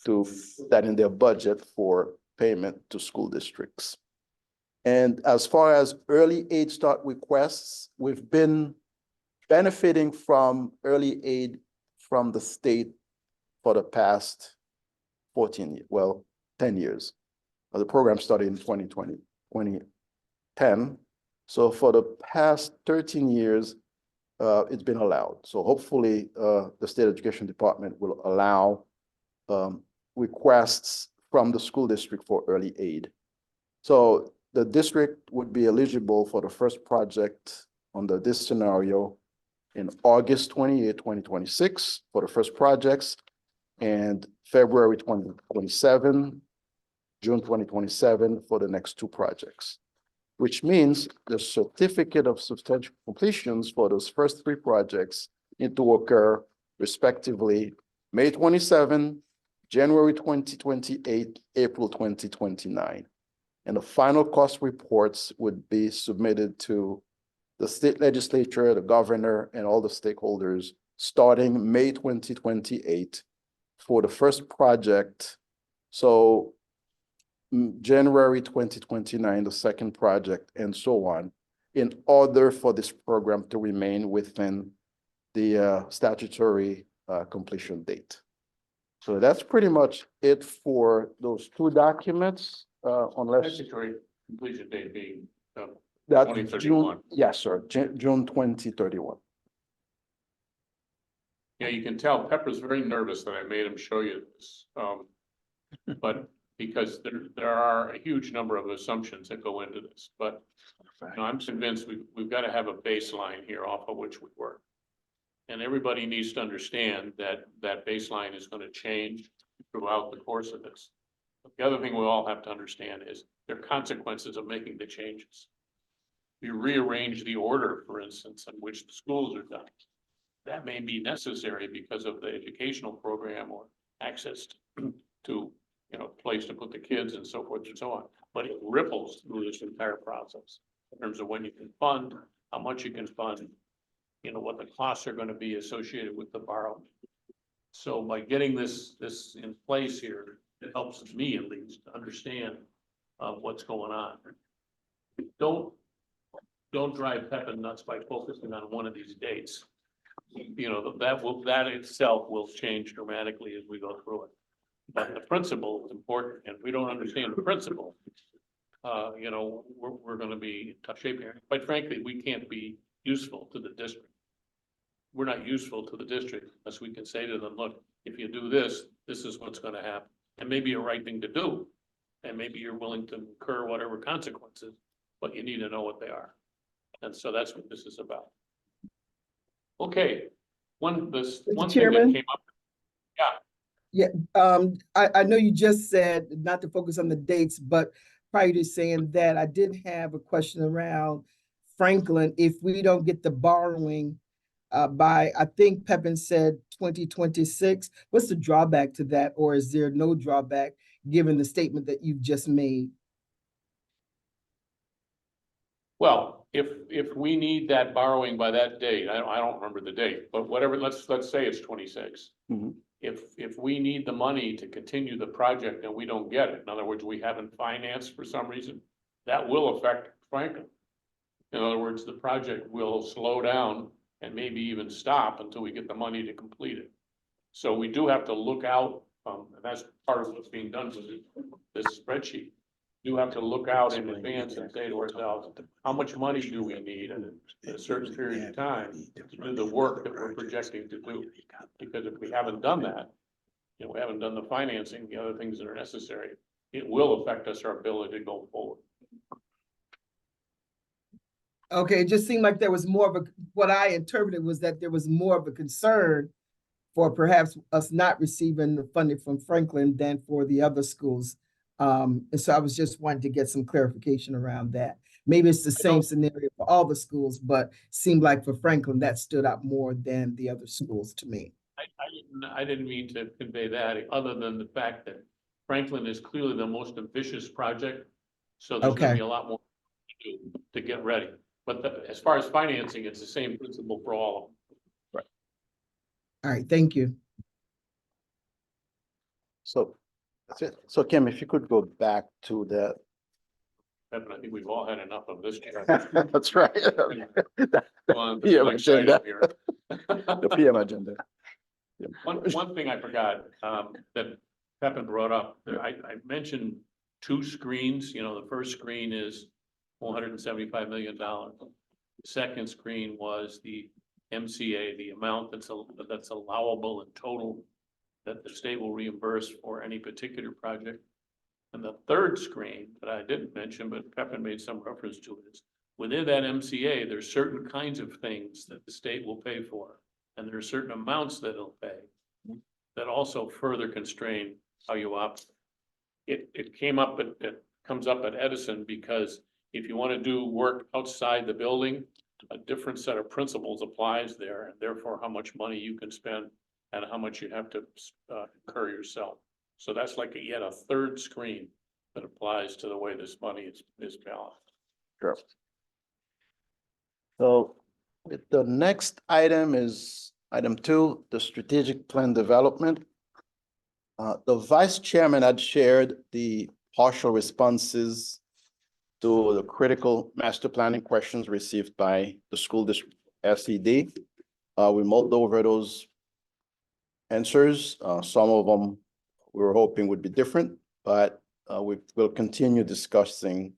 to put that in their budget for payment to school districts. And as far as early aid start requests, we've been benefiting from early aid from the state for the past 10 years. The program started in 2010. So for the past 13 years, it's been allowed. So hopefully the State Education Department will allow requests from the school district for early aid. So the district would be eligible for the first project under this scenario in August 28, 2026 for the first projects, and February 2027, June 2027 for the next 2 projects, which means the certificate of substantial completions for those first 3 projects need to occur respectively May 27, January 2028, April 2029. And the final cost reports would be submitted to the state legislature, the governor, and all the stakeholders starting May 2028 for the first project. So January 2029, the second project, and so on, in order for this program to remain within the statutory completion date. So that's pretty much it for those 2 documents, unless Statutory completion date being that's 2031. June, yes, sir, June 2031. Yeah, you can tell Pepper's very nervous that I made him show you this. But because there are a huge number of assumptions that go into this, but I'm convinced we've got to have a baseline here off of which we work. And everybody needs to understand that that baseline is going to change throughout the course of this. The other thing we all have to understand is there are consequences of making the changes. You rearrange the order, for instance, in which the schools are done. That may be necessary because of the educational program or access to, place to put the kids and so forth and so on. But it ripples through this entire process in terms of when you can fund, how much you can fund, what the costs are gonna be associated with the borrowing. So by getting this in place here, it helps me at least to understand what's going on. Don't drive Pepin nuts by focusing on one of these dates. That itself will change dramatically as we go through it. But the principle is important, and if we don't understand the principle, we're gonna be in tough shape here. Quite frankly, we can't be useful to the district. We're not useful to the district unless we can say to them, look, if you do this, this is what's gonna happen. And maybe a right thing to do, and maybe you're willing to incur whatever consequences, but you need to know what they are. And so that's what this is about. Okay, one thing Chairman? that came up. I know you just said not to focus on the dates, but prior to saying that, I did have a question around Franklin. If we don't get the borrowing by, I think Pepin said 2026, what's the drawback to that? Or is there no drawback given the statement that you've just made? Well, if we need that borrowing by that date, I don't remember the date, but whatever, let's say it's 26. Mhm. If we need the money to continue the project and we don't get it, in other words, we haven't financed for some reason, that will affect Franklin. In other words, the project will slow down and maybe even stop until we get the money to complete it. So we do have to look out, and that's part of what's being done with this spreadsheet. You have to look out in advance and say to ourselves, how much money do we need in a certain period of time to do the work that we're projecting to do? Because if we haven't done that, we haven't done the financing, the other things that are necessary, it will affect us, our ability to go forward. Okay, it just seemed like there was more of what I interpreted was that there was more of a concern for perhaps us not receiving the funding from Franklin than for the other schools. And so I was just wanting to get some clarification around that. Maybe it's the same scenario for all the schools, but seemed like for Franklin, that stood out more than the other schools to me. I didn't mean to convey that, other than the fact that Franklin is clearly the most ambitious project. So there's gonna Okay. be a lot more to do to get ready. But as far as financing, it's the same principle for all of them. All right, thank you. So that's it. So Kim, if you could go back to that. Evan, I think we've all had enough of this. That's right. The PM next agenda. item here. The PM agenda. One thing I forgot, that Pepin brought up, I mentioned 2 screens, the first screen is $475 million. The second screen was the MCA, the amount that's allowable in total that the state will reimburse for any particular project. And the third screen that I didn't mention, but Pepin made some reference to it, is within that MCA, there's certain kinds of things that the state will pay for. And there are certain amounts that it'll pay that also further constrain how you operate. It comes up at Edison because if you want to do work outside the building, a different set of principles applies there, and therefore how much money you can spend and how much you have to incur yourself. So that's like yet a third screen that applies to the way this money is balanced. Sure. So the next item is item 2, the strategic plan development. The vice chairman had shared the partial responses to the critical master planning questions received by the school district SED. We mulled over those answers. Some of them we were hoping would be different, but we will continue discussing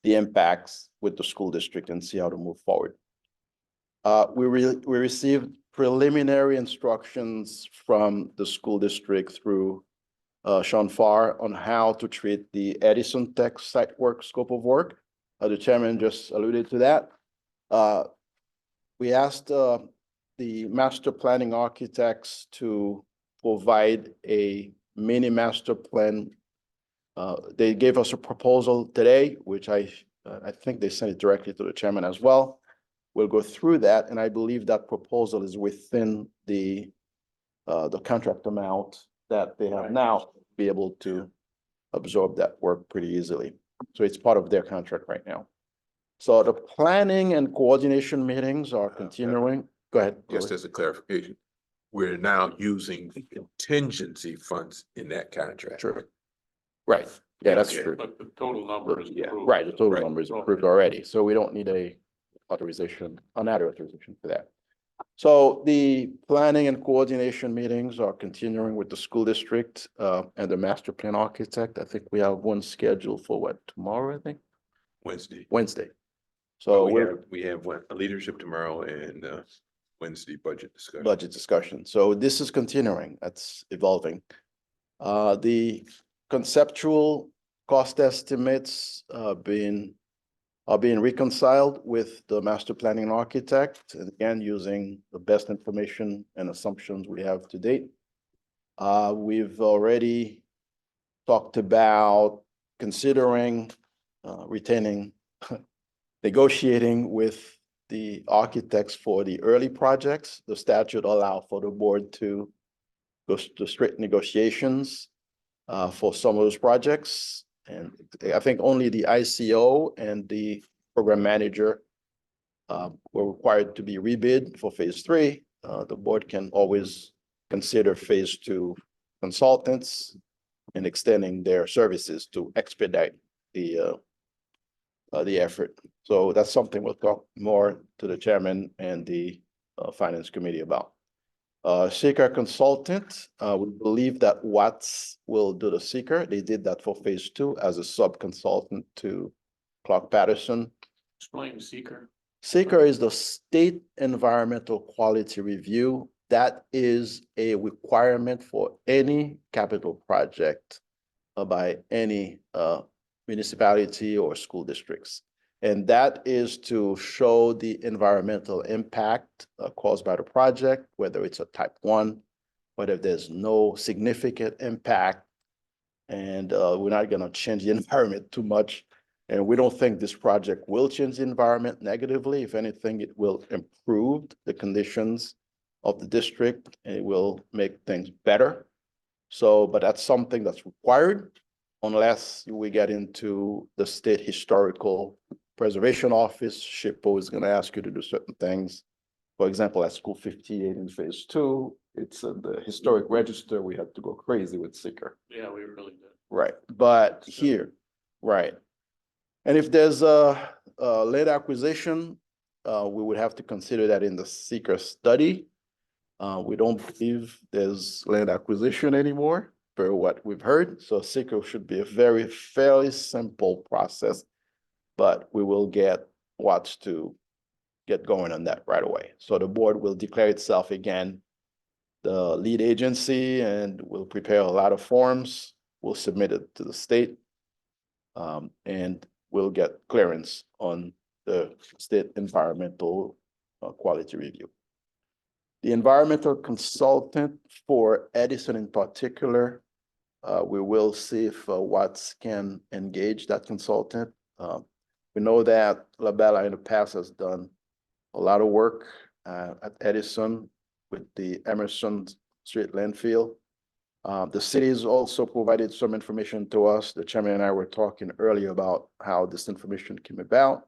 the impacts with the school district and see how to move forward. We received preliminary instructions from the school district through Sean Farr on how to treat the Edison Tech site work scope of work. The chairman just alluded to that. We asked the master planning architects to provide a mini master plan They gave us a proposal today, which I think they sent it directly to the chairman as well. We'll go through that, and I believe that proposal is within the contract amount that they have now, be able to absorb that work pretty easily. So it's part of their contract right now. So the planning and coordination meetings are continuing. Go ahead. Just as a clarification, we're now using the contingency funds in that contract. True. Right. Yeah, that's true. But the total number is Yeah, approved. Right, the total Right. number is approved already, so we don't need another authorization for that. So the planning and coordination meetings are continuing with the school district and the master plan architect. I think we have one scheduled for what, tomorrow, I think? Wednesday. Wednesday. So So we have one, a leadership tomorrow and Wednesday budget discussion. budget discussion. So this is continuing, that's evolving. The conceptual cost estimates are being reconciled with the master planning architect, and again, using the best information and assumptions we have to date. We've already talked about considering retaining, negotiating with the architects for the early projects. The statute allow for the board to go to straight negotiations for some of those projects. And I think only the ICO and the program manager were required to be rebid for phase 3. The board can always consider phase 2 consultants and extending their services to expedite the effort. So that's something we'll talk more to the chairman and the finance committee about. Seeker consultant, we believe that Watts will do the seeker. They did that for phase 2 as a sub-consultant to Clark Patterson. Explain seeker. Seeker is the State Environmental Quality Review. That is a requirement for any capital project by any municipality or school districts. And that is to show the environmental impact caused by the project, whether it's a type 1, whether there's no significant impact, and we're not gonna change the environment too much. And we don't think this project will change the environment negatively. If anything, it will improve the conditions of the district and it will make things better. So, but that's something that's required unless we get into the state historical preservation office. SHPO is gonna ask you to do certain things. For example, at School 58 in phase 2, it's the historic register. We had to go crazy with seeker. Yeah, we really did. Right, but here, right. And if there's a late acquisition, we would have to consider that in the seeker study. We don't believe there's land acquisition anymore, per what we've heard. So seeker should be a fairly simple process, but we will get Watts to get going on that right away. So the board will declare itself again the lead agency and will prepare a lot of forms. We'll submit it to the state. And we'll get clearance on the state environmental quality review. The environmental consultant for Edison in particular, we will see if Watts can engage that consultant. We know that Labella in the past has done a lot of work at Edison with the Emerson Street landfill. The city has also provided some information to us. The chairman and I were talking earlier about how this information came about.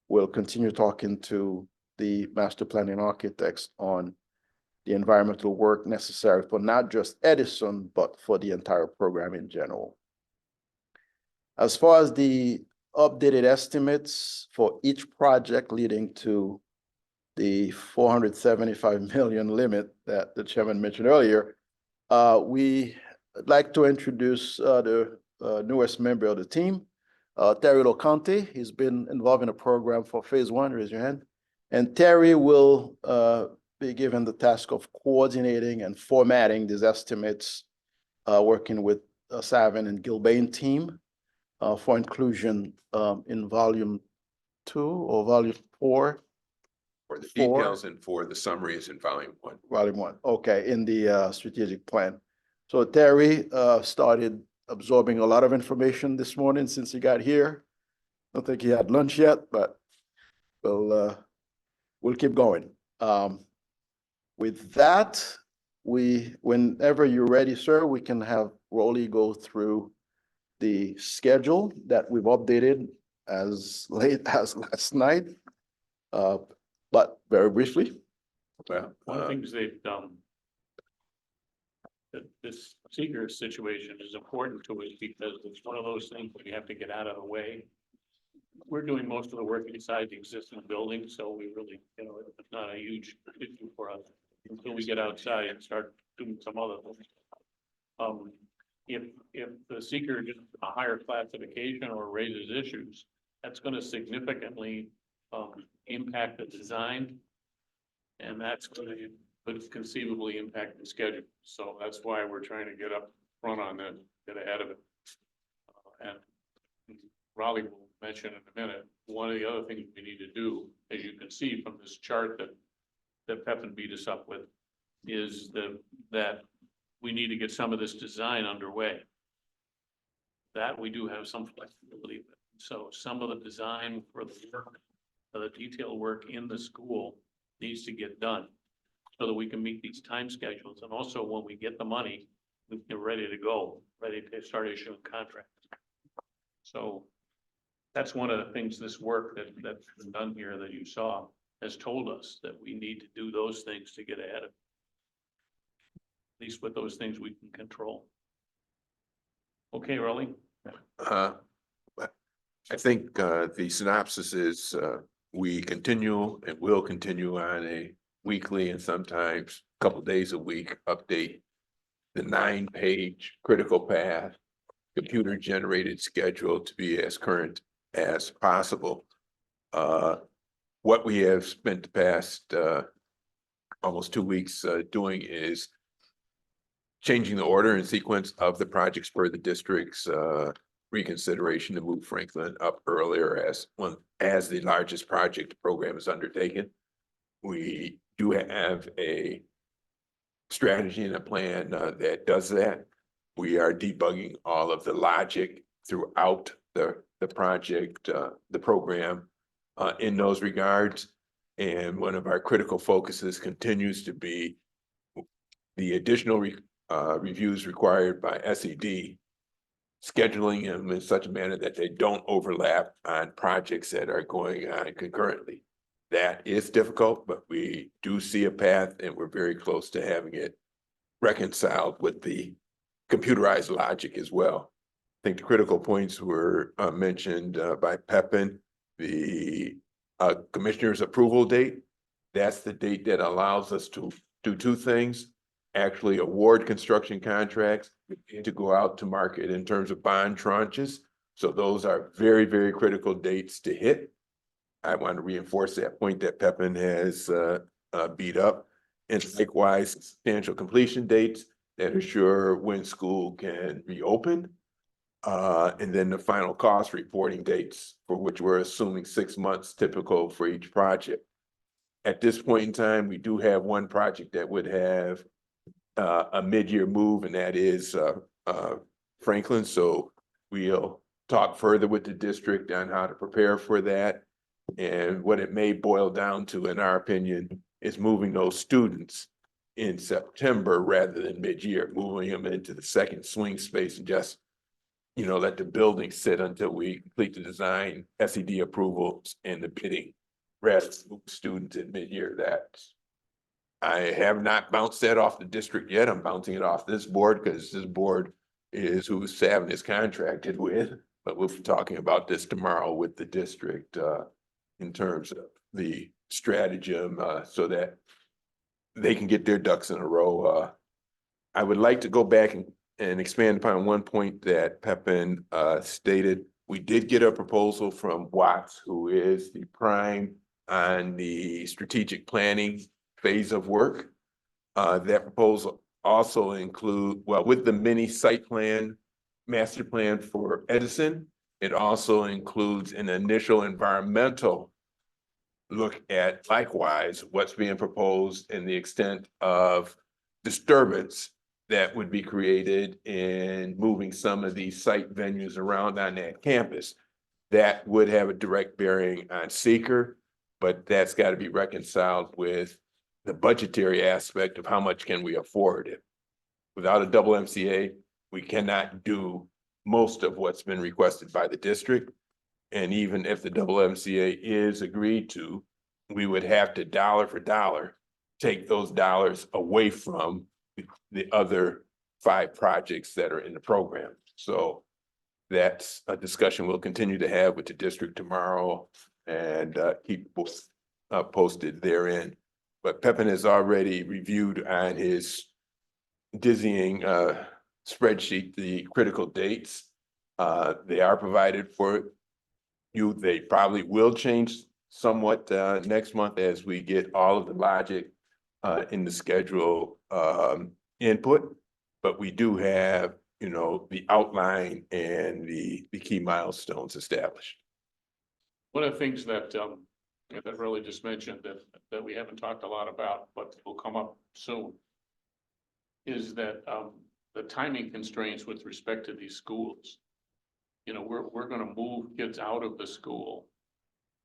We'll continue talking to the master planning architects on the environmental work necessary for not just Edison, but for the entire program in general. As far as the updated estimates for each project leading to the 475 million limit that the chairman mentioned earlier, we would like to introduce the newest member of the team, Terry Locante. He's been involved in a program for phase 1, raise your hand. And Terry will be given the task of coordinating and formatting these estimates, working with Savin and Gilbane team for inclusion in volume 2 or volume 4. For the details and for the summaries in volume 1. Volume 1, okay, in the strategic plan. So Terry started absorbing a lot of information this morning since he got here. Don't think he had lunch yet, but we'll keep going. With that, whenever you're ready, sir, we can have Rolly go through the schedule that we've updated as late as last night. But very briefly. Well, One of the things they've done. That this seeker situation is important to us because it's one of those things we have to get out of the way. We're doing most of the work inside the existing building, so we really, it's not a huge issue for us until we get outside and start doing some other things. If the seeker gets a higher classification or raises issues, that's gonna significantly impact the design. And that's gonna could conceivably impact the schedule. So that's why we're trying to get up front on that, get ahead of it. And Raleigh will mention in a minute, one of the other things we need to do, as you can see from this chart that Pepin beat us up with, is that we need to get some of this design underway. That we do have some flexibility with. So some of the design for the work, the detail work in the school needs to get done so that we can meet these time schedules. And also when we get the money, we're ready to go, ready to start issuing contracts. So that's one of the things, this work that's been done here that you saw has told us that we need to do those things to get ahead of it. At least with those things we can control. Okay, Raleigh? I think the synopsis is we continue and will continue on a weekly and sometimes a couple days a week update the 9-page critical path computer generated schedule to be as current as possible. What we have spent the past almost 2 weeks doing is changing the order and sequence of the projects for the district's reconsideration to move Franklin up earlier as the largest project program is undertaken. We do have a strategy and a plan that does that. We are debugging all of the logic throughout the project, the program in those regards. And one of our critical focuses continues to be the additional reviews required by SED, scheduling them in such a manner that they don't overlap on projects that are going on concurrently. That is difficult, but we do see a path and we're very close to having it reconciled with the computerized logic as well. I think the critical points were mentioned by Pepin. The commissioner's approval date, that's the date that allows us to do two things. Actually award construction contracts to go out to market in terms of bond tranches. So those are very, very critical dates to hit. I want to reinforce that point that Pepin has beat up. And likewise, substantial completion dates that assure when school can reopen. And then the final cost reporting dates, for which we're assuming 6 months typical for each project. At this point in time, we do have one project that would have a mid-year move, and that is Franklin. So we'll talk further with the district on how to prepare for that. And what it may boil down to, in our opinion, is moving those students in September rather than mid-year, moving them into the second swing space and just, let the building sit until we complete the design, SED approvals, and the bidding. Rest students in mid-year. I have not bounced that off the district yet. I'm bouncing it off this board because this board is who Savin is contracted with. But we'll be talking about this tomorrow with the district in terms of the stratagem so that they can get their ducks in a row. I would like to go back and expand upon one point that Pepin stated. We did get a proposal from Watts, who is the prime on the strategic planning phase of work. That proposal also with the mini site plan, master plan for Edison, it also includes an initial environmental look at likewise what's being proposed and the extent of disturbance that would be created in moving some of these site venues around on that campus. That would have a direct bearing on seeker, but that's got to be reconciled with the budgetary aspect of how much can we afford it. Without a double MCA, we cannot do most of what's been requested by the district. And even if the double MCA is agreed to, we would have to dollar for dollar take those dollars away from the other 5 projects that are in the program. So that's a discussion we'll continue to have with the district tomorrow and keep posted therein. But Pepin has already reviewed on his dizzying spreadsheet the critical dates. They are provided for you. They probably will change somewhat next month as we get all of the logic in the schedule input, but we do have, you know, the outline and the key milestones established. One of the things that that really just mentioned that we haven't talked a lot about, but will come up soon, is that the timing constraints with respect to these schools. You know, we're going to move kids out of the school.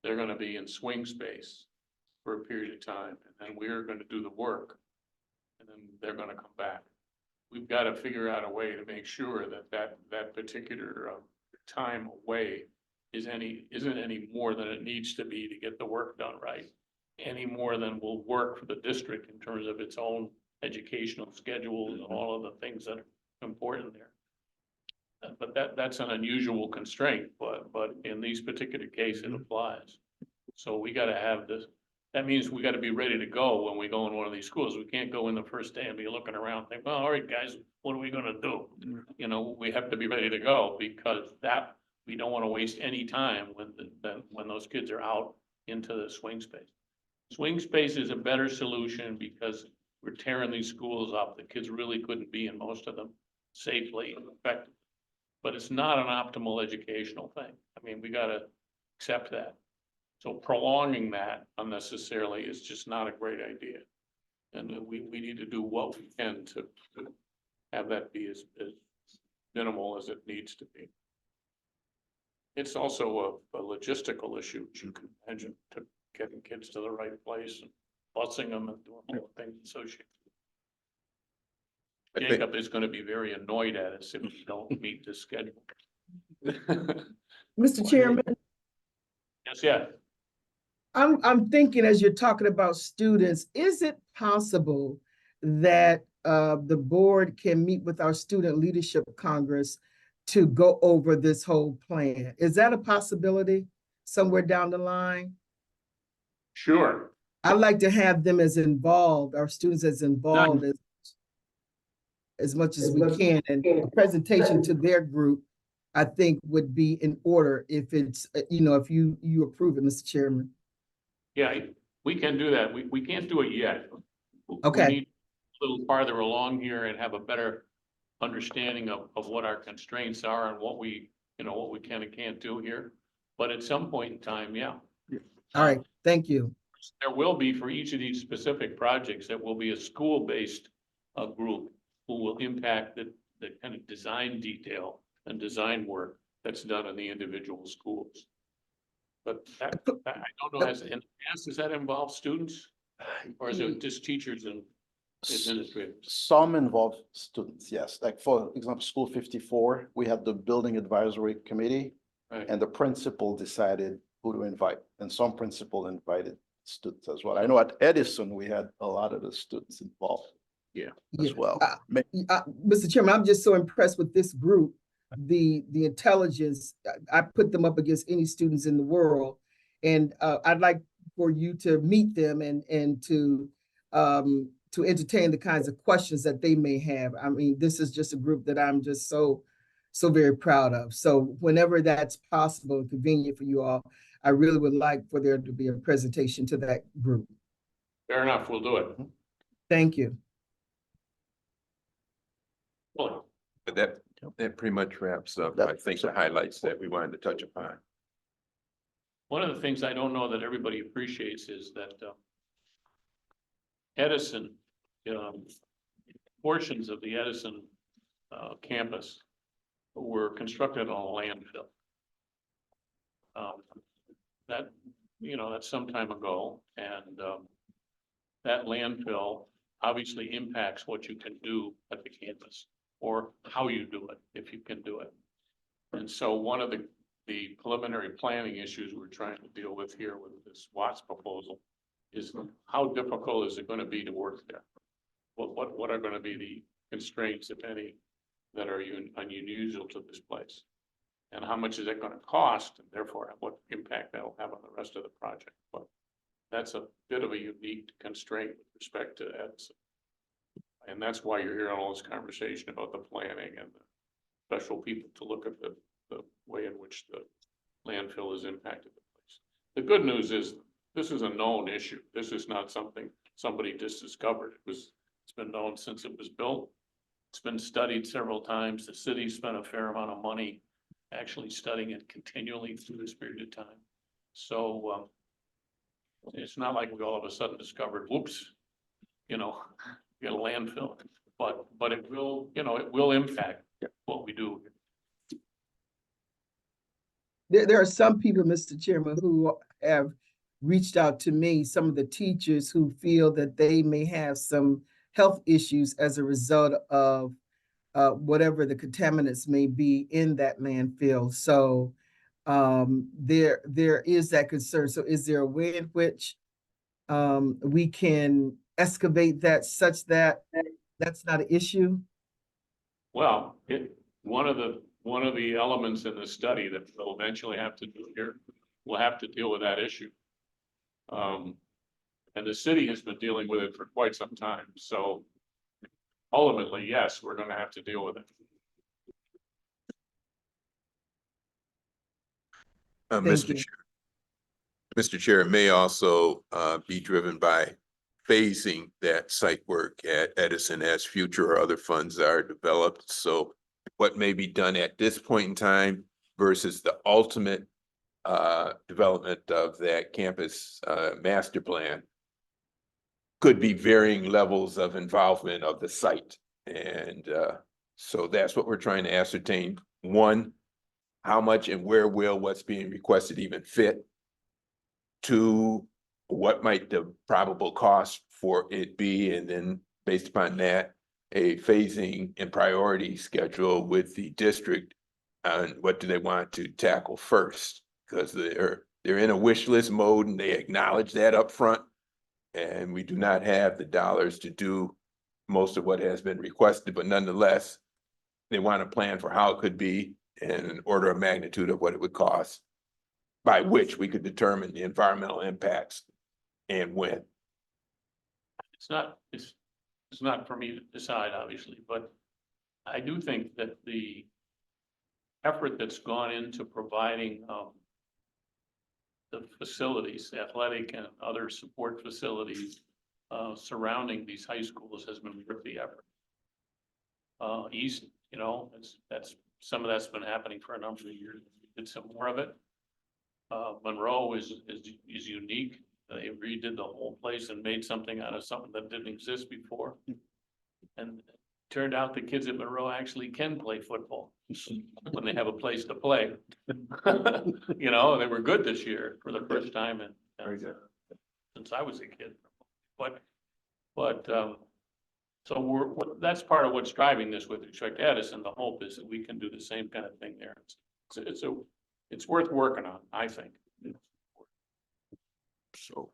They're going to be in swing space for a period of time, and then we're going to do the work, and then they're going to come back. We've got to figure out a way to make sure that particular time away isn't any more than it needs to be to get the work done right, any more than will work for the district in terms of its own educational schedule and all of the things that are important there. But that's an unusual constraint, but in these particular cases, it applies. So we got to have this. That means we got to be ready to go when we go in one of these schools. We can't go in the first day and be looking around and think, well, all right, guys, what are we going to do? You know, we have to be ready to go because that we don't want to waste any time when those kids are out into the swing space. Swing space is a better solution because we're tearing these schools up. The kids really couldn't be in most of them safely and effectively. But it's not an optimal educational thing. I mean, we got to accept that. So prolonging that unnecessarily is just not a great idea. And we need to do what we can to have that be as minimal as it needs to be. It's also a logistical issue, as you can imagine, to getting kids to the right place and busing them and doing all the things associated. Jacob is going to be very annoyed at us if we don't meet this schedule. Mr. Chairman, Yes, yeah. I'm thinking as you're talking about students, is it possible that the board can meet with our Student Leadership Congress to go over this whole plan? Is that a possibility somewhere down the line? Sure. I'd like to have them as involved, our students as involved as much as we can. And a presentation to their group, I think would be in order if it's, you know, if you approve it, Mr. Chairman. Yeah, we can do that. We can't do it yet. Okay. We need a little farther along here and have a better understanding of what our constraints are and what we can and can't do here. But at some point in time, yeah. All right, thank you. There will be, for each of these specific projects, there will be a school-based group who will impact the kind of design detail and design work that's done in the individual schools. But I don't know, in the past, does that involve students? Or is it just teachers and administrators? Some involve students, yes. Like for example, School 54, we had the building advisory committee Right. and the principal decided who to invite. And some principal invited students as well. I know at Edison, we had a lot of the students involved. Yeah. As well. Mr. Chairman, I'm just so impressed with this group, the intelligence. I put them up against any students in the world. And I'd like for you to meet them and to entertain the kinds of questions that they may have. I mean, this is just a group that I'm just so very proud of. So whenever that's possible and convenient for you all, I really would like for there to be a presentation to that group. Fair enough, we'll do it. Thank you. Well, But that pretty much wraps up, I think, the highlights that we wanted to touch upon. one of the things I don't know that everybody appreciates is that Edison portions of the Edison campus were constructed on a landfill. That, you know, that's some time ago, and that landfill obviously impacts what you can do at the campus, or how you do it, if you can do it. And so one of the preliminary planning issues we're trying to deal with here with this Watts proposal is how difficult is it gonna be to work there? What are gonna be the constraints, if any, that are unusual to this place? And how much is it gonna cost, and therefore what impact that'll have on the rest of the project? But that's a bit of a unique constraint with respect to Edison. And that's why you're hearing all this conversation about the planning and the special people to look at the way in which the landfill has impacted the place. The good news is this is a known issue. This is not something somebody just discovered. It's been known since it was built. It's been studied several times. The city spent a fair amount of money actually studying it continually through this period of time. So it's not like we all of a sudden discovered, whoops, you know, get a landfill, but it will, you know, it will impact what we do. There are some people, Mr. Chairman, who have reached out to me, some of the teachers who feel that they may have some health issues as a result of whatever the contaminants may be in that landfill. So there is that concern. So is there a way in which we can excavate that such that that's not an issue? Well, one of the elements in the study that we'll eventually have to do here, we'll have to deal with that issue. And the city has been dealing with it for quite some time. So ultimately, yes, we're going to have to deal with it. Mr. you. Chair. Mr. Chair, it may also be driven by phasing that site work at Edison as future or other funds are developed. So what may be done at this point in time versus the ultimate development of that campus master plan could be varying levels of involvement of the site. And so that's what we're trying to ascertain. One, how much and where will what's being requested even fit? Two, what might the probable cost for it be? And then based upon that, a phasing and priority schedule with the district on what do they want to tackle first? Because they're in a wish list mode and they acknowledge that up front. And we do not have the dollars to do most of what has been requested, but nonetheless, they want a plan for how it could be and an order of magnitude of what it would cost, by which we could determine the environmental impacts and when. It's not for me to decide, obviously, but I do think that the effort that's gone into providing the facilities, athletic and other support facilities surrounding these high schools has been worth the effort. East, you know, that's some of that's been happening for a number of years. We did some more of it. Monroe is unique. They redid the whole place and made something out of something that didn't exist before. And it turned out the kids at Monroe actually can play football when they have a place to play. You know, they were good this year for the first time since I was a kid. But so that's part of what's driving this with respect to Edison. The hope is that we can do the same kind of thing there. It's worth working on, I think. So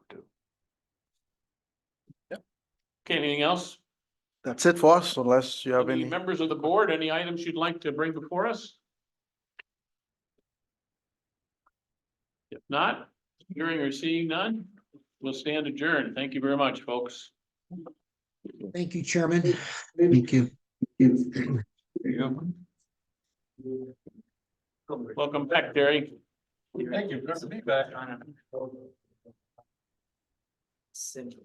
Okay, anything else? That's it for us, unless you have Any any. members of the board, any items you'd like to bring before us? If not, hearing or seeing none, we'll stand adjourned. Thank you very much, folks. Thank you, Chairman. Thank you. Welcome back, Terry. Thank you. Good to be back. Central.